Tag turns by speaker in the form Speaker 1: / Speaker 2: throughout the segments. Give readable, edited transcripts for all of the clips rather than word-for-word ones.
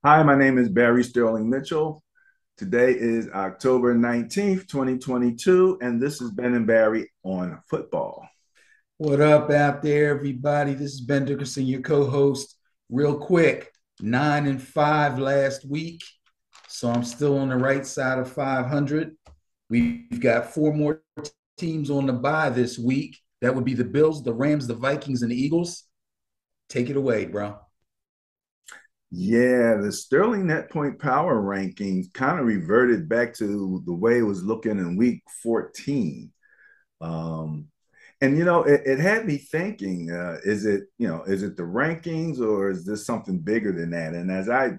Speaker 1: Hi, my name is Barry Sterling Mitchell. Today is October 19th, 2022, and this is Ben and Barry on football.
Speaker 2: What up out there, everybody? This is Ben Dickerson, your co-host. Real quick, 9-5 last week, so I'm still on the right side of 500. We've got four more teams on the bye this week. That would be the Bills, the Rams, the Vikings, and the Eagles. Take it away, bro.
Speaker 1: Yeah, the Sterling net point power rankings kind of reverted back to the way it was looking in week 14. Um, and it had me thinking, is it the rankings or is this something bigger than that? And as I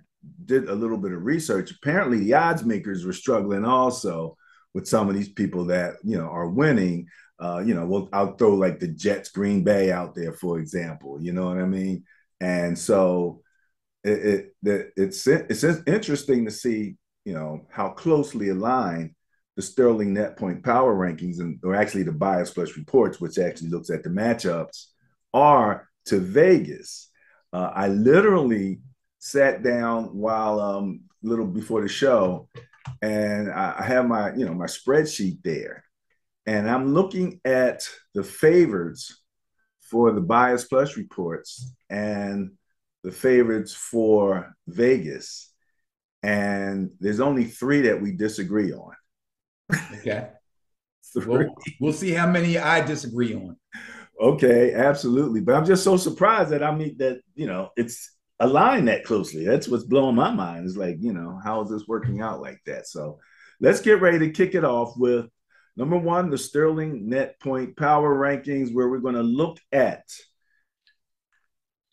Speaker 1: did a little bit of research, apparently the odds makers were struggling also with some of these people that are winning. I'll throw like the Jets, Green Bay out there, for example. You know what I mean? And so it's interesting to see how closely aligned the Sterling net point power rankings or actually the bias plus reports, which actually looks at the matchups, are to Vegas. I literally sat down while a little before the show, and I have my spreadsheet there, and I'm looking at the favorites for the bias plus reports and the favorites for Vegas. And there's only three that we disagree on.
Speaker 2: Okay.
Speaker 1: Three.
Speaker 2: Well, we'll see how many I disagree on.
Speaker 1: Okay, absolutely. But I'm just so surprised that it's aligned that closely. That's what's blowing my mind. It's like, how is this working out like that? So let's get ready to kick it off with number one, the Sterling net point power rankings, where we're going to look at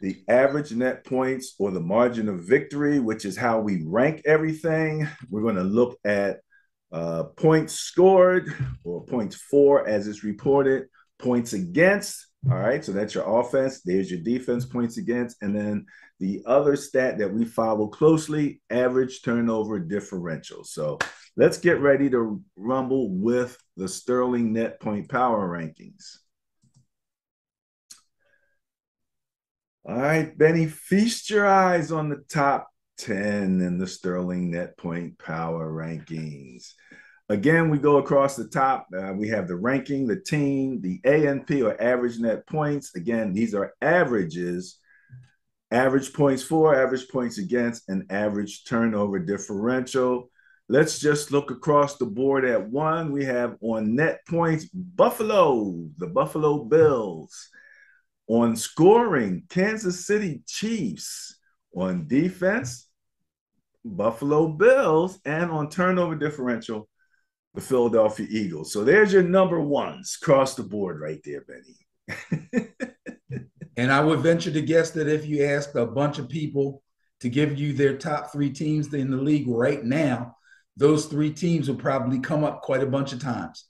Speaker 1: the average net points or the margin of victory, which is how we rank everything. We're going to look at points scored or points for as it's reported, points against. All right, so that's your offense. There's your defense, points against. And then the other stat that we follow closely, average turnover differential. So let's get ready to rumble with the Sterling net point power rankings. All right, Benny, feast your eyes on the top 10 in the Sterling net point power rankings. Again, we go across the top. We have the ranking, the team, the ANP or average net points. Again, these are averages, average points for, average points against, and average turnover differential. Let's just look across the board at one. We have on net points, Buffalo, the Buffalo Bills. On scoring, Kansas City Chiefs. On defense, Buffalo Bills. And on turnover differential, the Philadelphia Eagles. So there's your number ones across the board right there, Benny.
Speaker 2: And I would venture to guess that if you asked a bunch of people to give you their top three teams in the league right now, those three teams will probably come up quite a bunch of times.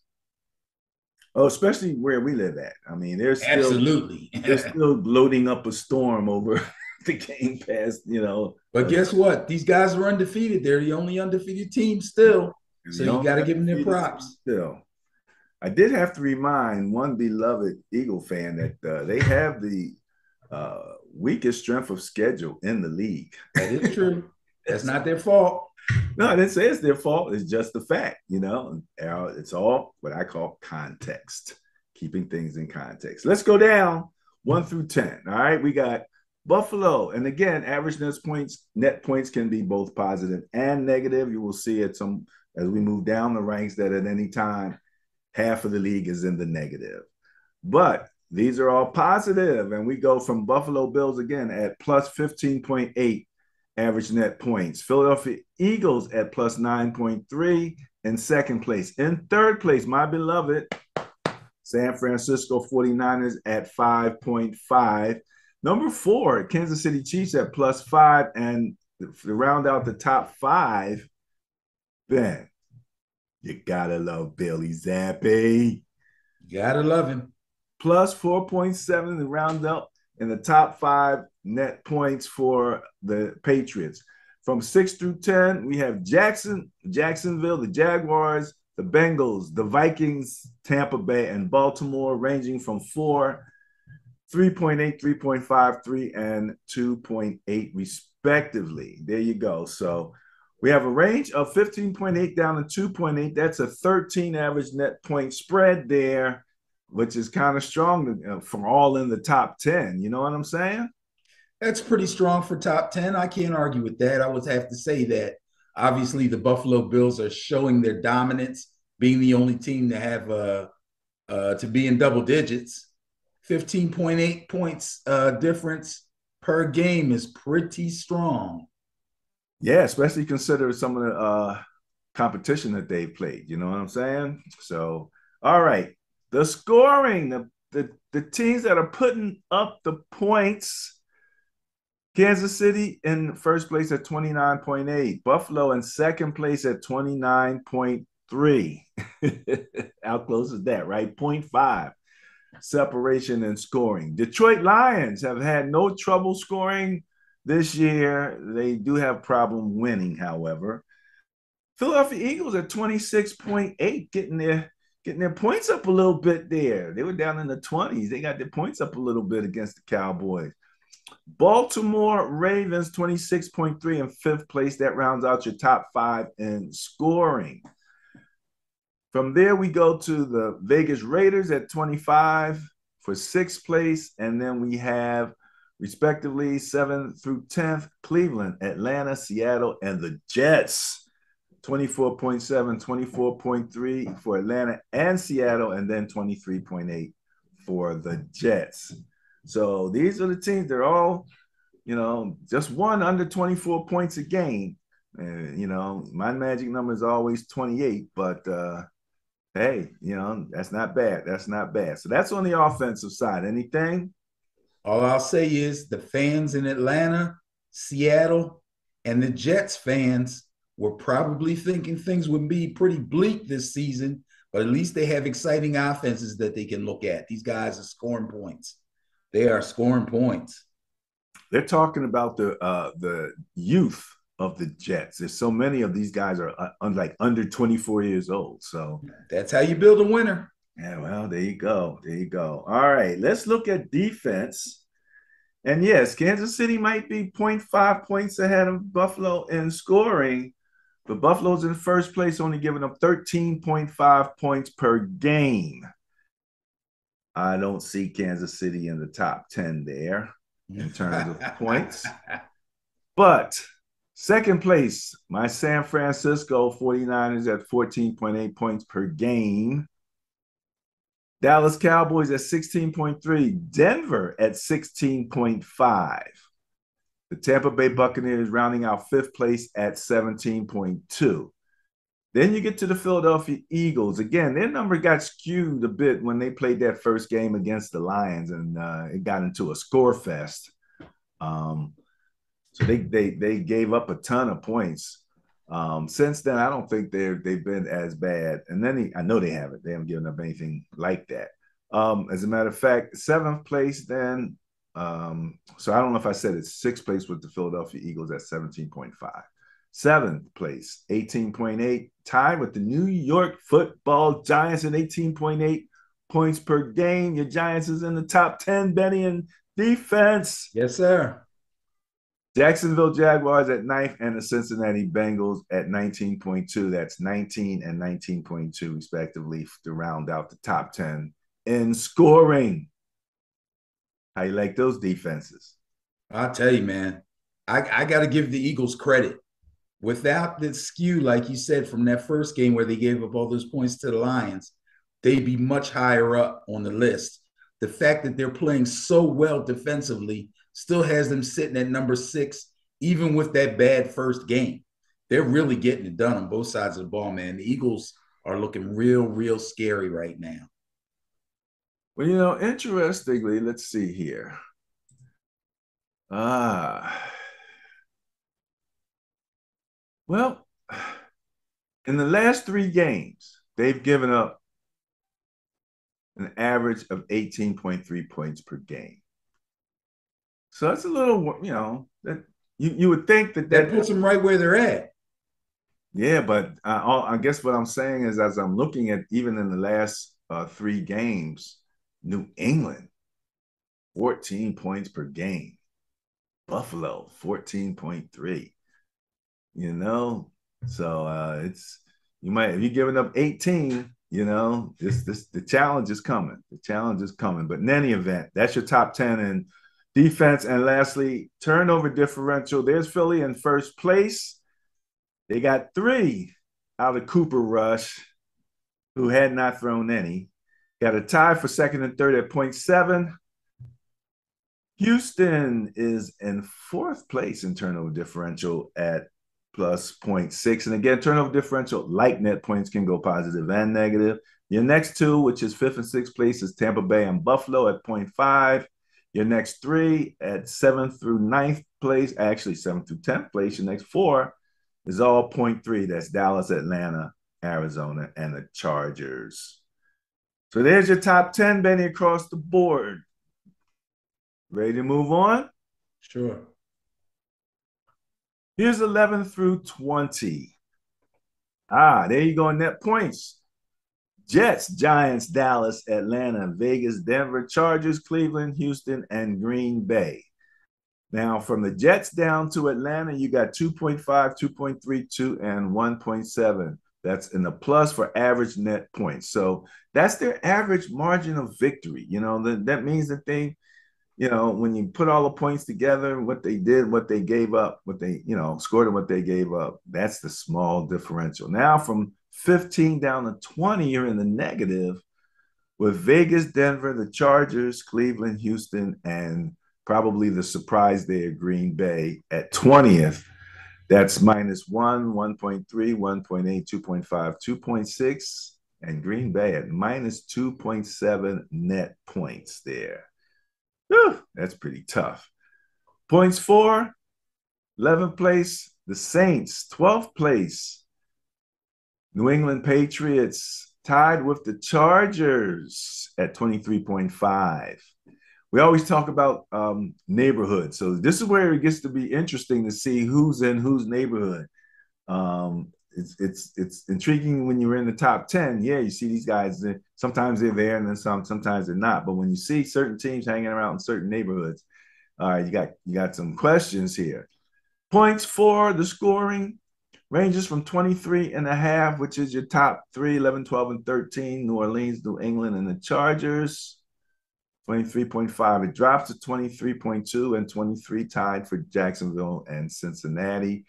Speaker 1: Oh, especially where we live at. I mean,
Speaker 2: Absolutely.
Speaker 1: they're still loading up a storm over the Game Pass.
Speaker 2: But guess what? These guys are undefeated. They're the only undefeated team still. So
Speaker 1: the
Speaker 2: you
Speaker 1: only
Speaker 2: got to give them their
Speaker 1: undefeated team
Speaker 2: props.
Speaker 1: still. I did have to remind one beloved Eagle fan that they have the weakest strength of schedule in the league.
Speaker 2: That is true. That's not their fault.
Speaker 1: No, I didn't say it's their fault. It's just the fact. It's all what I call context, keeping things in context. Let's go down 1 through 10. All right, we got Buffalo, and again, average net points can be both positive and negative. You will see it some as we move down the ranks that at any time half of the league is in the negative. But these are all positive, and we go from Buffalo Bills again at plus 15.8 average net points. Philadelphia Eagles at plus 9.3 in second place. In third place, my beloved San Francisco 49ers at 5.5. Number 4, Kansas City Chiefs at plus 5. And to round out the top 5, Ben, you gotta love Bailey Zappi.
Speaker 2: You got to love him.
Speaker 1: Plus 4.7 to round up in the top 5 net points for the Patriots. From 6 through 10, we have Jacksonville, the Jaguars, the Bengals, the Vikings, Tampa Bay, and Baltimore, ranging from 4, 3.8, 3.5, 3, and 2.8, respectively. There you go. So we have a range of 15.8 down to 2.8. That's a 13 average net point spread there, which is kind of strong for all in the top 10. You know what I'm saying?
Speaker 2: That's pretty strong for top 10. I can't argue with that. I would have to say that. Obviously, the Buffalo Bills are showing their dominance, being the only team to have to be in double digits. 15.8 points difference per game is pretty strong.
Speaker 1: Yeah, especially considering some of the competition that they've played. You know what I'm saying? So, all right, the scoring, the teams that are putting up the points. Kansas City in first place at 29.8. Buffalo in second place at 29.3. How close is that, right? 0.5 separation in scoring. Detroit Lions have had no trouble scoring this year. They do have problem winning, however. Philadelphia Eagles at 26.8, getting their points up a little bit there. They were down in the 20s. They got their points up a little bit against the Cowboys. Baltimore Ravens 26.3 in fifth place. That rounds out your top five in scoring. From there, we go to the Vegas Raiders at 25 for sixth place. And then we have, respectively, 7th through 10th, Cleveland, Atlanta, Seattle, and the Jets. 24.7, 24.3 for Atlanta and Seattle, and then 23.8 for the Jets. So these are the teams. They're all, just one under 24 points a game. My magic number is always 28, but hey, that's not bad. That's not bad. So that's on the offensive side. Anything?
Speaker 2: All I'll say is the fans in Atlanta, Seattle, and the Jets fans were probably thinking things would be pretty bleak this season, but at least they have exciting offenses that they can look at. These guys are scoring points. They are scoring points.
Speaker 1: They're talking about the youth of the Jets. There's so many of these guys are like under 24 years old. So
Speaker 2: that's how you build a winner.
Speaker 1: Yeah, well, there you go. There you go. All right, let's look at defense. And yes, Kansas City might be 0.5 points ahead of Buffalo in scoring, but Buffalo's in first place, only giving up 13.5 points per game. I don't see Kansas City in the top 10 there in terms of points. But second place, my San Francisco 49ers at 14.8 points per game. Dallas Cowboys at 16.3. Denver at 16.5. The Tampa Bay Buccaneers rounding out fifth place at 17.2. Then you get to the Philadelphia Eagles. Again, their number got skewed a bit when they played that first game against the Lions, and it got into a score fest. So they gave up a ton of points. Since then, I don't think they've been as bad. And then I know they haven't. They haven't given up anything like that. As a matter of fact, seventh place then. So I don't know if I said it's sixth place with the Philadelphia Eagles at 17.5. Seventh place, 18.8, tied with the New York Football Giants at 18.8 points per game. Your Giants is in the top 10, Benny, in defense.
Speaker 2: Yes, sir.
Speaker 1: Jacksonville Jaguars at ninth, and the Cincinnati Bengals at 19.2. That's 19 and 19.2, respectively, to round out the top 10 in scoring. How you like those defenses?
Speaker 2: I'll tell you, man, I got to give the Eagles credit. Without the skew, like you said, from that first game where they gave up all those points to the Lions, they'd be much higher up on the list. The fact that they're playing so well defensively still has them sitting at number 6, even with that bad first game. They're really getting it done on both sides of the ball, man. The Eagles are looking real scary right now.
Speaker 1: Well, interestingly, let's see here. Well, in the last 3 games, they've given up an average of 18.3 points per game. So that's a little, that you would think that
Speaker 2: puts them right where they're at.
Speaker 1: Yeah, but I guess what I'm saying is, as I'm looking at even in the last 3 games, New England, 14 points per game. Buffalo, 14.3. You know, so it's you might if you're giving up 18, this the challenge is coming. The challenge is coming. But in any event, that's your top 10 in defense. And lastly, turnover differential. There's Philly in first place. They got three out of Cooper Rush, who had not thrown any. Got a tie for second and third at 0.7. Houston is in fourth place in turnover differential at plus 0.6. And again, turnover differential, like net points, can go positive and negative. Your next two, which is fifth and sixth place, is Tampa Bay and Buffalo at 0.5. Your next three at seventh through ninth place, actually seventh through 10th place. Your next four is all 0.3. That's Dallas, Atlanta, Arizona, and the Chargers. So there's your top 10, Benny, across the board. Ready to move on?
Speaker 2: Sure.
Speaker 1: Here's 11 through 20. There you go, net points. Jets, Giants, Dallas, Atlanta, Vegas, Denver, Chargers, Cleveland, Houston, and Green Bay. Now, from the Jets down to Atlanta, you got 2.5, 2.32, and 1.7. That's in the plus for average net points. So that's their average margin of victory. That means that they, when you put all the points together, what they did, what they gave up, what they, scored and what they gave up, that's the small differential. Now from 15 down to 20, you're in the negative with Vegas, Denver, the Chargers, Cleveland, Houston, and probably the surprise there, Green Bay at 20th. That's minus 1, 1.3, 1.8, 2.5, 2.6, and Green Bay at minus 2.7 net points there. Whew, that's pretty tough. Points for 11th place, the Saints. 12th place, New England Patriots, tied with the Chargers at 23.5. We always talk about neighborhood. So this is where it gets to be interesting to see who's in whose neighborhood. It's intriguing when you're in the top 10. Yeah, you see these guys. Sometimes they're there, and then sometimes they're not. But when you see certain teams hanging around in certain neighborhoods, all right, you got some questions here. Points for the scoring ranges from 23.5, which is your top three, 11, 12, and 13. New Orleans, New England, and the Chargers. 23.5. It drops to 23.2 and 23 tied for Jacksonville and Cincinnati.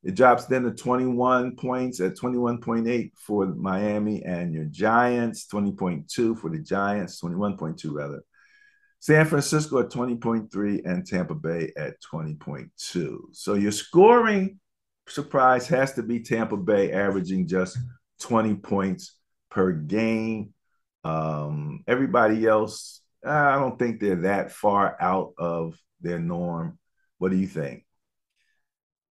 Speaker 1: It drops then to 21 points at 21.8 for Miami and your Giants, 20.2 for the Giants, 21.2 rather. San Francisco at 20.3 and Tampa Bay at 20.2. So your scoring surprise has to be Tampa Bay, averaging just 20 points per game. Everybody else, I don't think they're that far out of their norm. What do you think?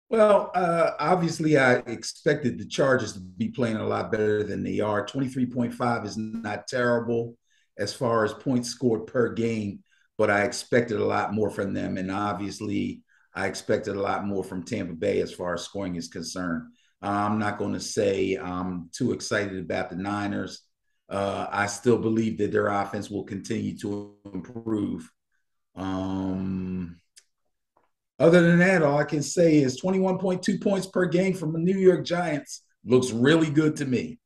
Speaker 2: Well, obviously, I expected the Chargers to be playing a lot better than they are. 23.5 is not terrible as far as points scored per game, but I expected a lot more from them. And obviously, I expected a lot more from Tampa Bay as far as scoring is concerned. I'm not going to say I'm too excited about the Niners. I still believe that their offense will continue to improve. Other than that, all I can say is 21.2 points per game from the New York Giants looks really good to me.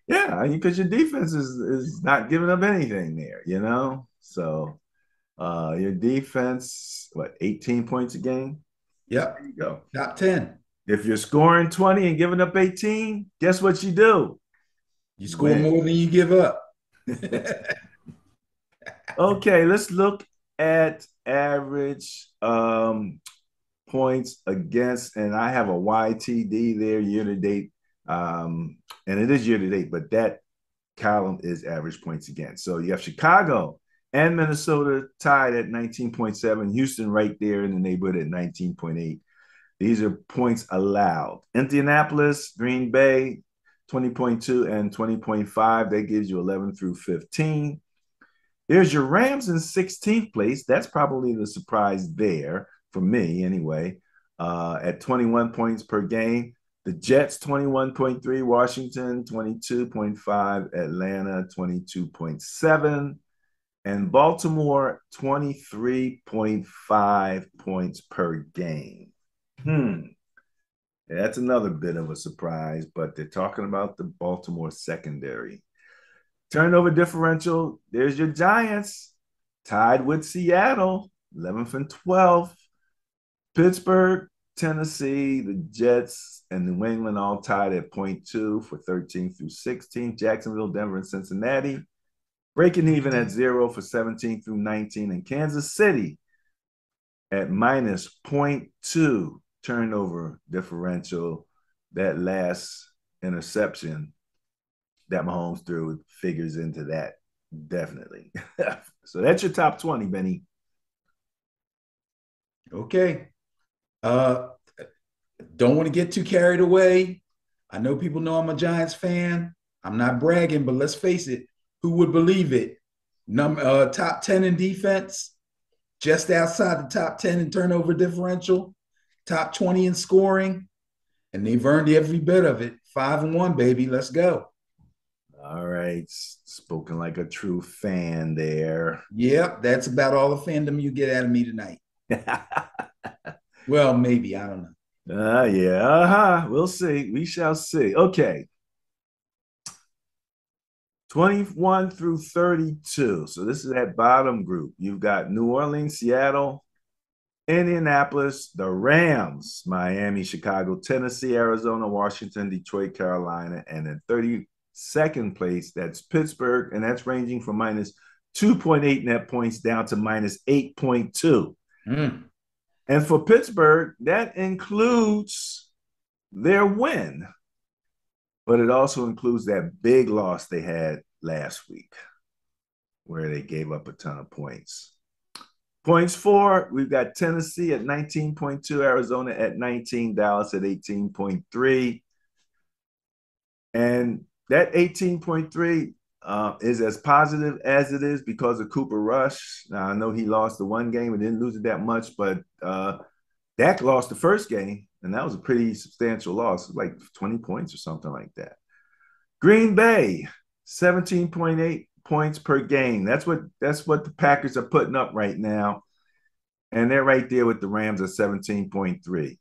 Speaker 1: Yeah, because your defense is not giving up anything there, So your defense, 18 points a game?
Speaker 2: Yep.
Speaker 1: There you go.
Speaker 2: Top 10.
Speaker 1: If you're scoring 20 and giving up 18, guess what you do?
Speaker 2: You score more than you give up.
Speaker 1: Okay, let's look at average points against, and I have a YTD there year to date. And it is year to date, but that column is average points against. So you have Chicago and Minnesota tied at 19.7, Houston right there in the neighborhood at 19.8. These are points allowed. Indianapolis, Green Bay, 20.2 and 20.5. That gives you 11 through 15. There's your Rams in 16th place. That's probably the surprise there for me anyway, at 21 points per game. The Jets, 21.3, Washington, 22.5, Atlanta, 22.7. And Baltimore, 23.5 points per game. That's another bit of a surprise, but they're talking about the Baltimore secondary. Turnover differential, there's your Giants, tied with Seattle, 11th and 12th. Pittsburgh, Tennessee, the Jets, and New England all tied at 0.2 for 13 through 16. Jacksonville, Denver, and Cincinnati breaking even at 0 for 17 through 19. And Kansas City at minus 0.2 turnover differential. That last interception that Mahomes threw figures into that, definitely. So that's your top 20, Benny.
Speaker 2: Okay. Don't want to get too carried away. I know people know I'm a Giants fan. I'm not bragging, but let's face it. Who would believe it? Top 10 in defense, just outside the top 10 in turnover differential, top 20 in scoring, and they've earned every bit of it. 5-1, baby. Let's go.
Speaker 1: All right. Spoken like a true fan there.
Speaker 2: Yep, that's about all the fandom you get out of me tonight. Well, maybe. I don't know.
Speaker 1: Yeah. We'll see. We shall see. Okay. 21 through 32. So this is that bottom group. You've got New Orleans, Seattle, Indianapolis, the Rams, Miami, Chicago, Tennessee, Arizona, Washington, Detroit, Carolina, and in 32nd place, that's Pittsburgh, and that's ranging from minus 2.8 net points down to minus 8.2. And for Pittsburgh, that includes their win, but it also includes that big loss they had last week where they gave up a ton of points. Points for, we've got Tennessee at 19.2, Arizona at 19, Dallas at 18.3. And that 18.3 is as positive as it is because of Cooper Rush. Now, I know he lost the one game and didn't lose it that much, but Dak lost the first game, and that was a pretty substantial loss, like 20 points or something like that. Green Bay, 17.8 points per game. That's what the Packers are putting up right now. And they're right there with the Rams at 17.3.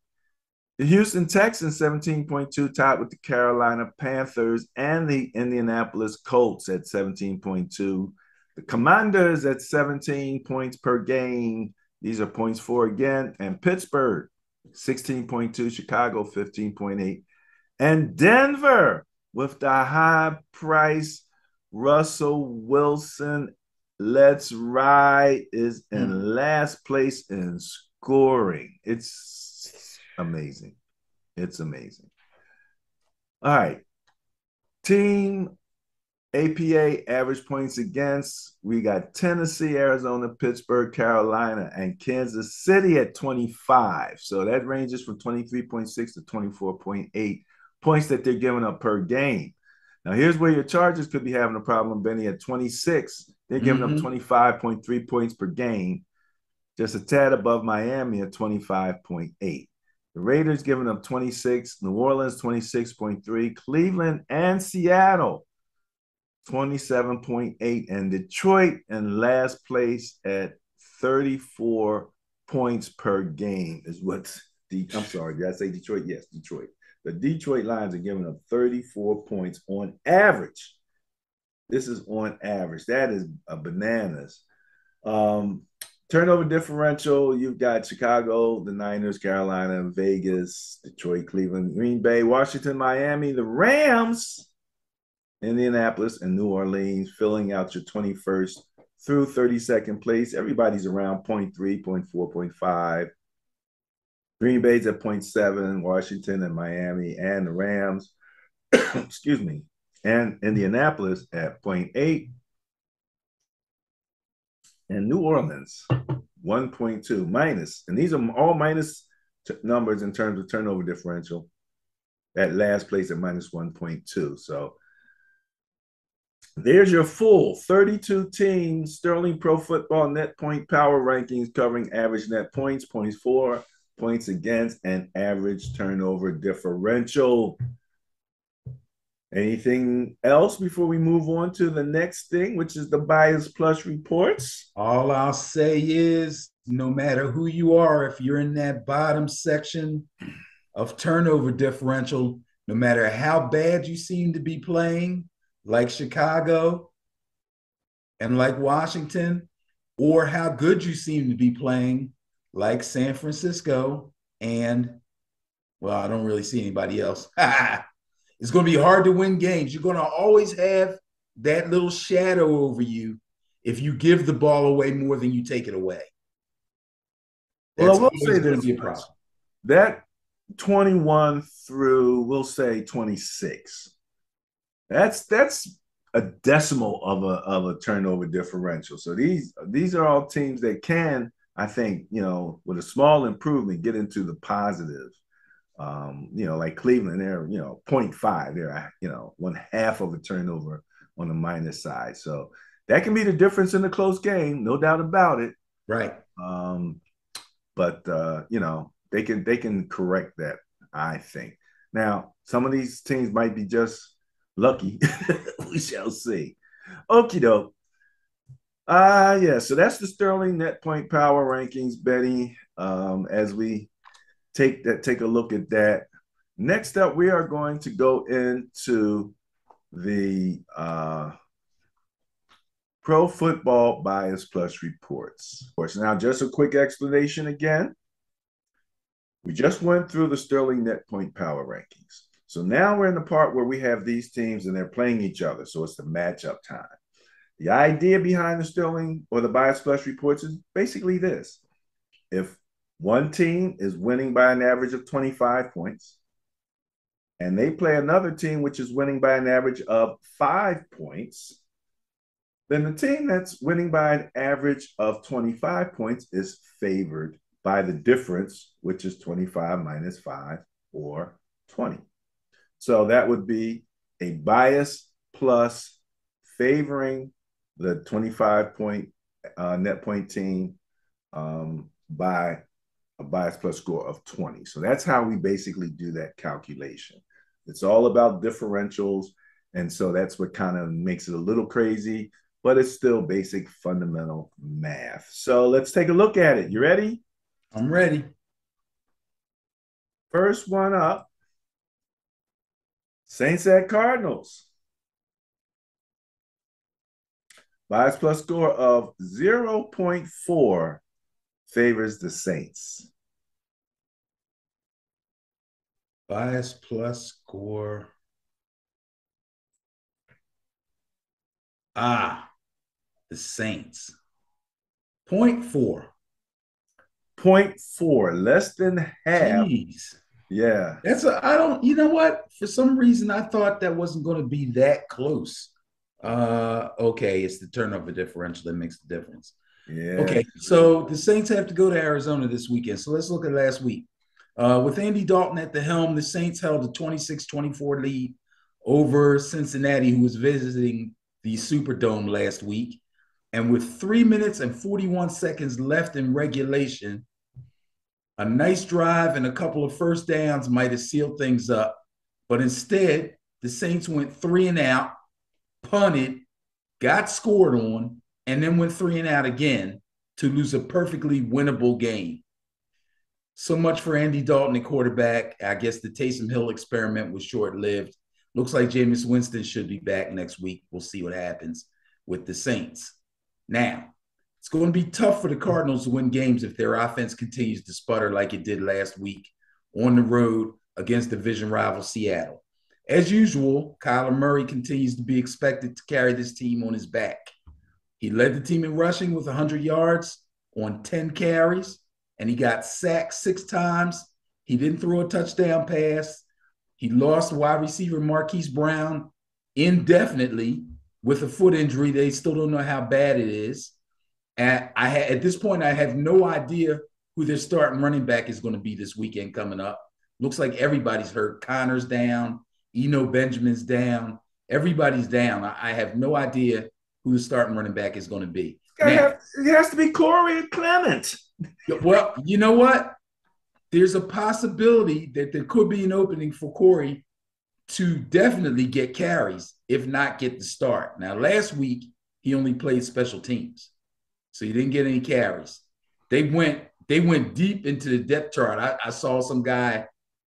Speaker 1: The Houston Texans, 17.2, tied with the Carolina Panthers and the Indianapolis Colts at 17.2. The Commanders at 17 points per game. These are points for again. And Pittsburgh, 16.2, Chicago, 15.8. And Denver with the high price Russell Wilson, let's ride, is in last place in scoring. It's amazing. It's amazing. All right. Team APA average points against. We got Tennessee, Arizona, Pittsburgh, Carolina, and Kansas City at 25. So that ranges from 23.6 to 24.8 points that they're giving up per game. Now, here's where your Chargers could be having a problem, Benny. At 26, they're giving up 25.3 points per game, just a tad above Miami at 25.8. The Raiders giving up 26, New Orleans 26.3, Cleveland and Seattle 27.8, and Detroit in last place at 34 points per game is what's I'm sorry, did I say Detroit? Yes, Detroit. The Detroit Lions are giving up 34 points on average. This is on average. That is a bananas. Turnover differential, you've got Chicago, the Niners, Carolina, Vegas, Detroit, Cleveland, Green Bay, Washington, Miami, the Rams, Indianapolis, and New Orleans, filling out your 21st through 32nd place. Everybody's around 0.3, 0.4, 0.5. Green Bay's at 0.7, Washington and Miami and the Rams, excuse me, and Indianapolis at 0.8, and New Orleans 1.2 minus. And these are all minus numbers in terms of turnover differential. At last place at minus 1.2. So there's your full 32 team Sterling Pro Football net point power rankings covering average net points, points for, points against, and average turnover differential. Anything else before we move on to the next thing, which is the Bias Plus reports?
Speaker 2: All I'll say is no matter who you are, if you're in that bottom section of turnover differential, no matter how bad you seem to be playing, like Chicago and like Washington, or how good you seem to be playing, like San Francisco, and well, I don't really see anybody else. It's going to be hard to win games. You're going to always have that little shadow over you if you give the ball away more than you take it away.
Speaker 1: Well,
Speaker 2: That's
Speaker 1: I will say
Speaker 2: always going to
Speaker 1: this
Speaker 2: be a
Speaker 1: much.
Speaker 2: problem.
Speaker 1: That 21 through, we'll say 26. That's a decimal of a turnover differential. So these are all teams that can, I think, with a small improvement, get into the positive. Like Cleveland, they're, 0.5. They're, one half of a turnover on the minus side. So that can be the difference in a close game, no doubt about it.
Speaker 2: Right.
Speaker 1: But they can correct that, I think. Now, some of these teams might be just lucky. We shall see. Okie doke. Yeah, so that's the Sterling net point power rankings, Betty. As we take a look at that. Next up, we are going to go into the Pro Football Bias Plus reports. Now, just a quick explanation again. We just went through the Sterling net point power rankings. So now we're in the part where we have these teams and they're playing each other. So it's the matchup time. The idea behind the Sterling or the Bias Plus reports is basically this. If one team is winning by an average of 25 points, and they play another team which is winning by an average of 5 points, then the team that's winning by an average of 25 points is favored by the difference, which is 25 minus 5, or 20. So that would be a bias plus favoring the 25-point net point team by a bias plus score of 20. So that's how we basically do that calculation. It's all about differentials. And so that's what kind of makes it a little crazy, but it's still basic fundamental math. So let's take a look at it. You ready?
Speaker 2: I'm ready.
Speaker 1: First one up, Saints at Cardinals. Bias plus score of 0.4 favors the Saints.
Speaker 2: Bias plus score. The Saints. 0.4.
Speaker 1: 0.4, less than half.
Speaker 2: Jeez.
Speaker 1: Yeah.
Speaker 2: You know what? For some reason, I thought that wasn't going to be that close. Okay, it's the turnover differential that makes the difference.
Speaker 1: Yeah.
Speaker 2: Okay, so the Saints have to go to Arizona this weekend. So let's look at last week. With Andy Dalton at the helm, the Saints held a 26-24 lead over Cincinnati, who was visiting the Superdome last week. And with 3 minutes and 41 seconds left in regulation, a nice drive and a couple of first downs might have sealed things up. But instead, the Saints went 3 and out, punted, got scored on, and then went 3 and out again to lose a perfectly winnable game. So much for Andy Dalton at quarterback. I guess the Taysom Hill experiment was short-lived. Looks like Jameis Winston should be back next week. We'll see what happens with the Saints. Now, it's going to be tough for the Cardinals to win games if their offense continues to sputter like it did last week on the road against division rival Seattle. As usual, Kyler Murray continues to be expected to carry this team on his back. He led the team in rushing with 100 yards on 10 carries, and he got sacked 6 times. He didn't throw a touchdown pass. He lost wide receiver Marquise Brown indefinitely with a foot injury. They still don't know how bad it is. And at this point, I have no idea who their starting running back is going to be this weekend coming up. Looks like everybody's hurt. Connor's down. Eno Benjamin's down. Everybody's down. I have no idea who the starting running back is going to be.
Speaker 1: Now, it has to be Corey Clement.
Speaker 2: Well, you know what? There's a possibility that there could be an opening for Corey to definitely get carries, if not get the start. Now, last week, he only played special teams, so he didn't get any carries. They went deep into the depth chart. I saw some guy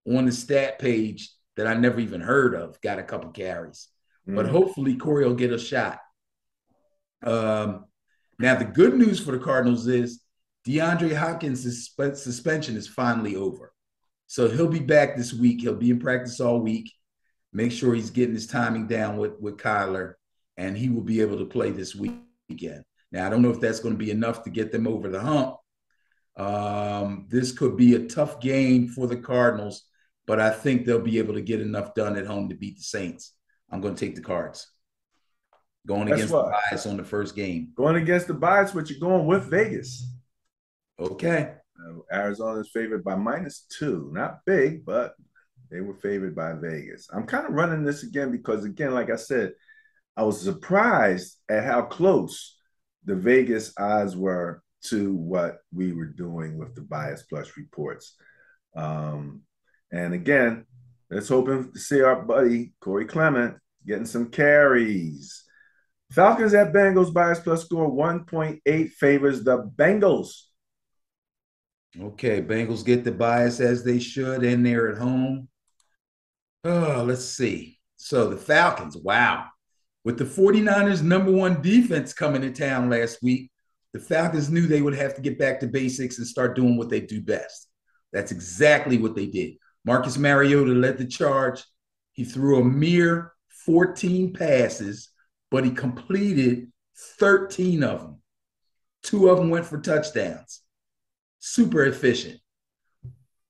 Speaker 2: on the stat page that I never even heard of got a couple carries. But hopefully Corey will get a shot. Now, the good news for the Cardinals is DeAndre Hopkins' suspension is finally over. So he'll be back this week. He'll be in practice all week. Make sure he's getting his timing down with Kyler, and he will be able to play this weekend. Now, I don't know if that's going to be enough to get them over the hump. This could be a tough game for the Cardinals, but I think they'll be able to get enough done at home to beat the Saints. I'm going to take the Cards. Going against the bias on the first game.
Speaker 1: Going against the bias, but you're going with Vegas.
Speaker 2: Okay.
Speaker 1: Arizona's favored by -2. Not big, but they were favored by Vegas. I'm kind of running this again because, again, like I said, I was surprised at how close the Vegas odds were to what we were doing with the Bias Plus reports. And again, let's hope to see our buddy Corey Clement getting some carries. Falcons at Bengals, Bias Plus score 1.8 favors the Bengals.
Speaker 2: Okay, Bengals get the bias as they should, and they're at home. Oh, let's see. So the Falcons, wow. With the 49ers' #1 defense coming to town last week, the Falcons knew they would have to get back to basics and start doing what they do best. That's exactly what they did. Marcus Mariota led the charge. He threw a mere 14 passes, but he completed 13 of them. 2 of them went for touchdowns. Super efficient.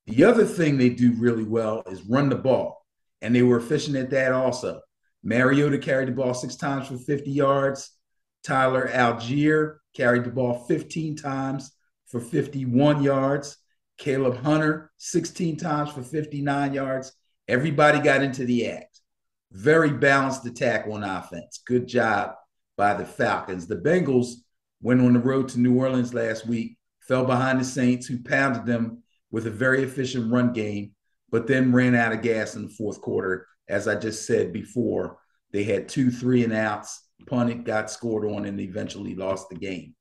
Speaker 2: The other thing they do really well is run the ball, and they were efficient at that also. Mariota carried the ball 6 times for 50 yards. Tyler Algier carried the ball 15 times for 51 yards. Caleb Hunter, 16 times for 59 yards. Everybody got into the act. Very balanced attack on offense. Good job by the Falcons. The Bengals went on the road to New Orleans last week, fell behind the Saints, who pounded them with a very efficient run game, but then ran out of gas in the fourth quarter. As I just said before, they had 2 3-and-outs, punted, got scored on, and eventually lost the game.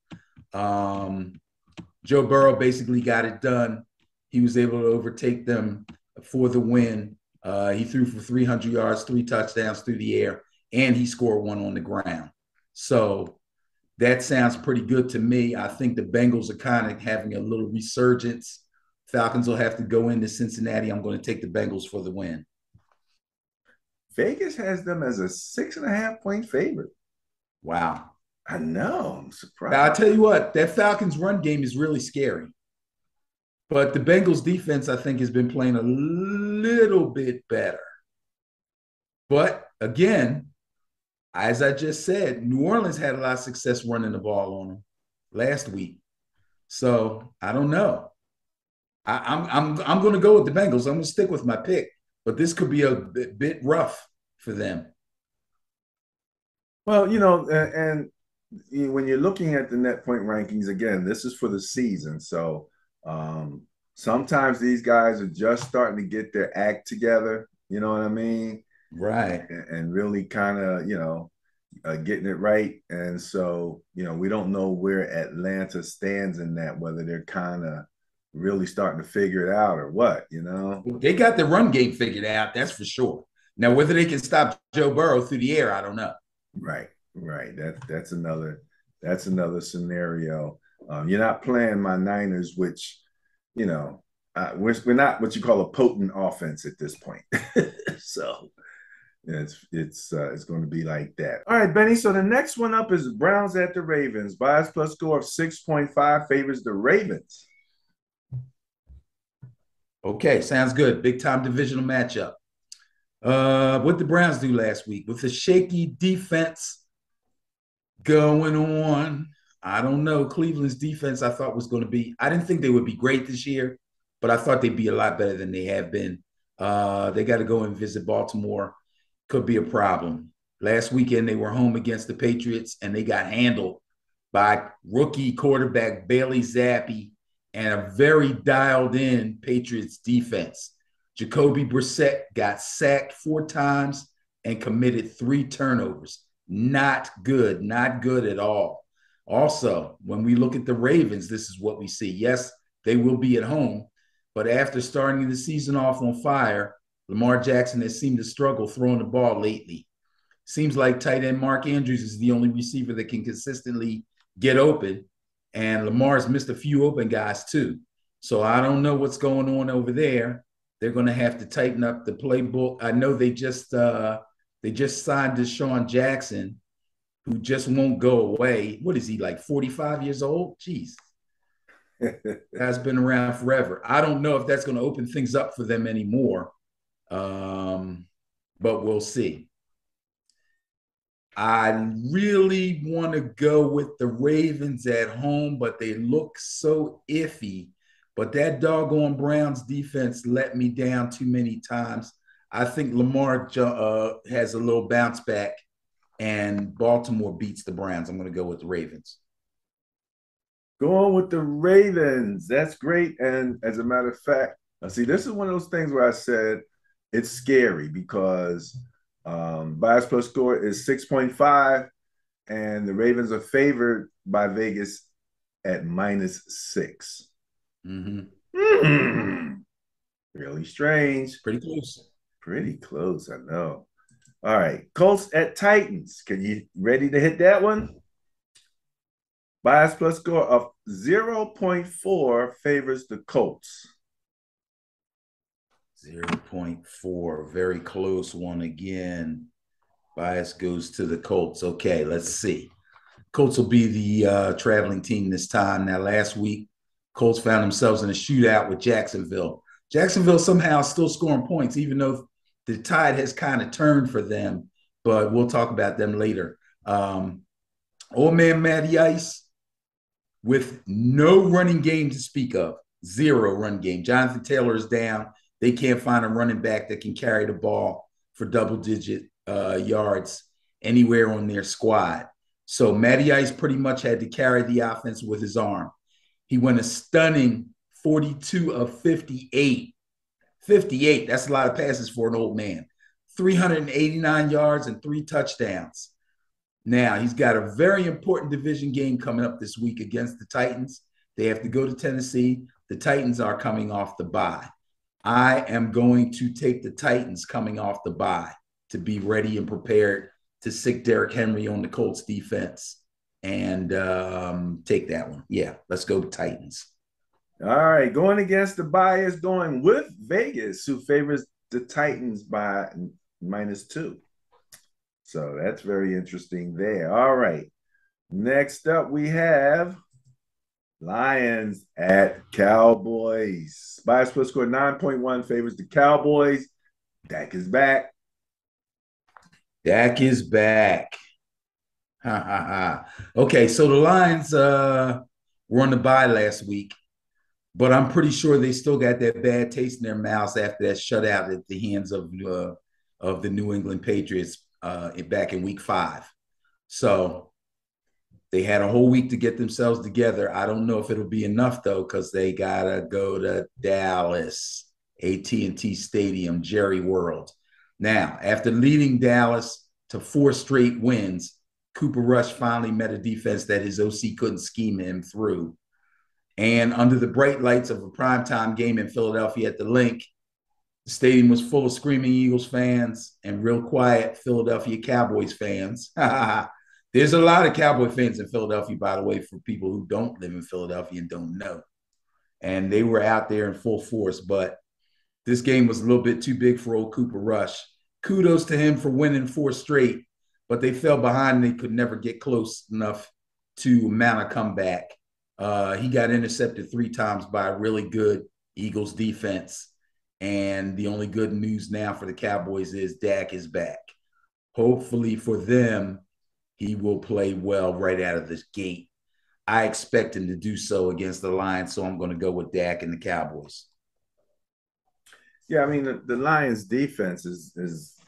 Speaker 2: Joe Burrow basically got it done. He was able to overtake them for the win. He threw for 300 yards, 3 touchdowns through the air, and he scored 1 on the ground. So that sounds pretty good to me. I think the Bengals are kind of having a little resurgence. Falcons will have to go into Cincinnati. I'm going to take the Bengals for the win.
Speaker 1: Vegas has them as a 6.5-point favorite.
Speaker 2: Wow.
Speaker 1: I know. I'm surprised.
Speaker 2: Now, I'll tell you what, that Falcons run game is really scary. But the Bengals defense, I think, has been playing a little bit better. But again, as I just said, New Orleans had a lot of success running the ball on them last week. So I don't know. I'm going to go with the Bengals. I'm going to stick with my pick, but this could be a bit rough for them.
Speaker 1: Well, and when you're looking at the net point rankings, again, this is for the season. So sometimes these guys are just starting to get their act together. You know what I mean?
Speaker 2: Right.
Speaker 1: And really kind of, getting it right. And so, we don't know where Atlanta stands in that, whether they're kind of really starting to figure it out or what,
Speaker 2: They got the run game figured out, that's for sure. Now, whether they can stop Joe Burrow through the air, I don't know.
Speaker 1: Right. That's another scenario. You're not playing my Niners, which, we're not what you call a potent offense at this point. So it's going to be like that. All right, Benny. So the next one up is Browns at the Ravens. Bias plus score of 6.5 favors the Ravens.
Speaker 2: Okay, sounds good. Big time divisional matchup. What the Browns do last week with the shaky defense going on. I don't know. Cleveland's defense I thought was going to be, I didn't think they would be great this year, but I thought they'd be a lot better than they have been. They got to go and visit Baltimore. Could be a problem. Last weekend, they were home against the Patriots, and they got handled by rookie quarterback Bailey Zappi and a very dialed-in Patriots defense. Jacoby Brissett got sacked 4 times and committed 3 turnovers. Not good, not good at all. Also, when we look at the Ravens, this is what we see. Yes, they will be at home, but after starting the season off on fire, Lamar Jackson has seemed to struggle throwing the ball lately. Seems like tight end Mark Andrews is the only receiver that can consistently get open, and Lamar's missed a few open guys too. So I don't know what's going on over there. They're going to have to tighten up the playbook. I know they just signed Deshaun Jackson, who just won't go away. What is he, like 45 years old? Jeez. Has been around forever. I don't know if that's going to open things up for them anymore, but we'll see. I really want to go with the Ravens at home, but they look so iffy. But that doggone Browns defense let me down too many times. I think Lamar has a little bounce back, and Baltimore beats the Browns. I'm going to go with the Ravens.
Speaker 1: Going with the Ravens. That's great. And as a matter of fact, see, this is one of those things where I said it's scary because bias plus score is 6.5, and the Ravens are favored by Vegas at -6. Really strange.
Speaker 2: Pretty close.
Speaker 1: Pretty close, I know. All right, Colts at Titans. Can you ready to hit that one? Bias plus score of 0.4 favors the Colts.
Speaker 2: 0.4, very close one again. Bias goes to the Colts. Okay, let's see. Colts will be the traveling team this time. Now, last week, Colts found themselves in a shootout with Jacksonville. Jacksonville somehow still scoring points, even though the tide has kind of turned for them, but we'll talk about them later. Old man Matty Ice with no running game to speak of, 0 run game. Jonathan Taylor is down. They can't find a running back that can carry the ball for double-digit yards anywhere on their squad. So Matty Ice pretty much had to carry the offense with his arm. He went a stunning 42 of 58. 58, that's a lot of passes for an old man. 389 yards and 3 touchdowns. Now, he's got a very important division game coming up this week against the Titans. They have to go to Tennessee. The Titans are coming off the bye. I am going to take the Titans coming off the bye to be ready and prepared to sick Derrick Henry on the Colts defense and take that one. Yeah, let's go Titans.
Speaker 1: All right, going against the bias, going with Vegas, who favors the Titans by -2. So that's very interesting there. All right. Next up, we have Lions at Cowboys. Bias plus score 9.1 favors the Cowboys. Dak is back.
Speaker 2: Dak is back. Ha, ha, ha. Okay, so the Lions were on the bye last week, but I'm pretty sure they still got that bad taste in their mouths after that shutout at the hands of the New England Patriots back in week 5. So they had a whole week to get themselves together. I don't know if it'll be enough, though, because they got to go to Dallas, AT&T Stadium, Jerry World. Now, after leading Dallas to 4 straight wins, Cooper Rush finally met a defense that his OC couldn't scheme him through. And under the bright lights of a primetime game in Philadelphia at the Link, the stadium was full of screaming Eagles fans and real quiet Philadelphia Cowboys fans. There's a lot of Cowboy fans in Philadelphia, by the way, for people who don't live in Philadelphia and don't know. And they were out there in full force, but this game was a little bit too big for old Cooper Rush. Kudos to him for winning 4 straight, but they fell behind and they could never get close enough to mount a comeback. He got intercepted 3 times by a really good Eagles defense. And the only good news now for the Cowboys is Dak is back. Hopefully for them, he will play well right out of this gate. I expect him to do so against the Lions, so I'm going to go with Dak and the Cowboys.
Speaker 1: Yeah, I mean, the Lions defense is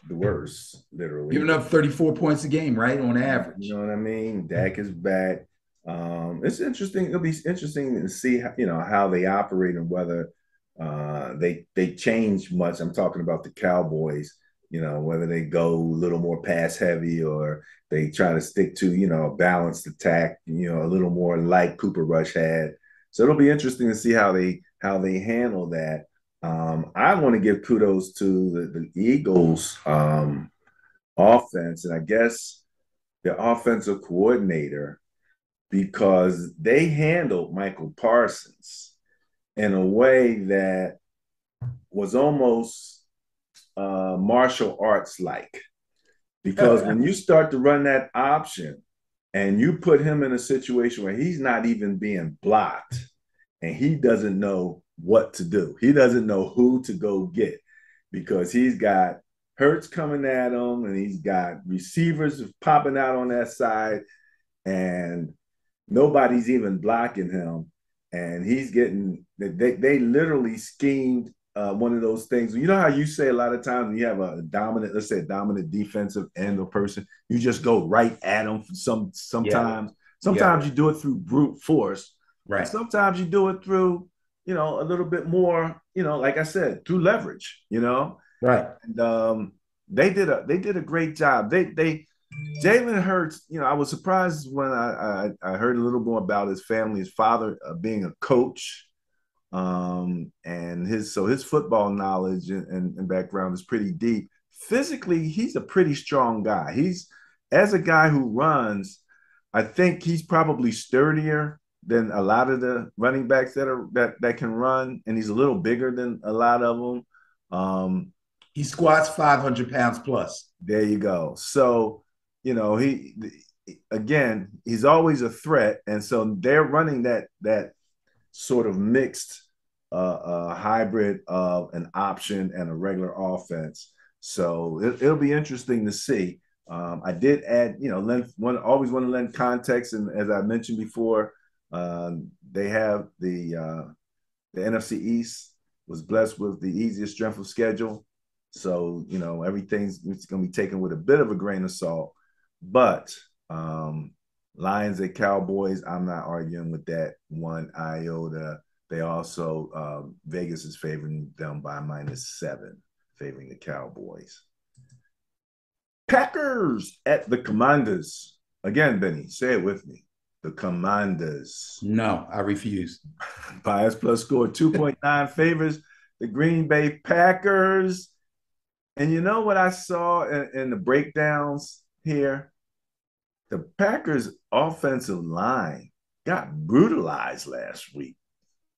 Speaker 1: the worst, literally.
Speaker 2: Giving up 34 points a game, right, on average.
Speaker 1: You know what I mean? Dak is back. It's interesting. It'll be interesting to see how they operate and whether They change much. I'm talking about the Cowboys. Whether they go a little more pass heavy or they try to stick to a balanced attack. A little more like Cooper Rush had. So it'll be interesting to see how they handle that. I want to give kudos to the Eagles offense, and I guess the offensive coordinator because they handled Michael Parsons in a way that was almost martial arts like. Because when you start to run that option and you put him in a situation where he's not even being blocked and he doesn't know what to do, he doesn't know who to go get because he's got Hurts coming at him and he's got receivers popping out on that side and nobody's even blocking him. And he's getting, they literally schemed one of those things. You know how you say a lot of times when you have a dominant, let's say a dominant defensive end or person, you just go right at them sometimes. Yeah. Sometimes you do it through brute force. Right. Sometimes you do it through, a little bit more, like I said, through leverage,
Speaker 2: Right.
Speaker 1: And they did a great job. Jalen Hurts, I was surprised when I heard a little more about his family, his father being a coach, and his football knowledge and background is pretty deep. Physically, he's a pretty strong guy. He's as a guy who runs, I think he's probably sturdier than a lot of the running backs that can run, and he's a little bigger than a lot of them.
Speaker 2: He squats 500 pounds plus.
Speaker 1: There you go. So he's always a threat, and so they're running that sort of mixed hybrid of an option and a regular offense. So it'll be interesting to see. I did add, always want to lend context, and as I mentioned before, they have the NFC East was blessed with the easiest strength of schedule. So, everything's going to be taken with a bit of a grain of salt. But Lions and Cowboys, I'm not arguing with that one iota. They also, Vegas is favoring them by -7, favoring the Cowboys. Packers at the Commanders. Again, Benny, say it with me. The Commanders.
Speaker 2: No, I refuse.
Speaker 1: Bias plus score 2.9 favors the Green Bay Packers. And you know what I saw in the breakdowns here? The Packers' offensive line got brutalized last week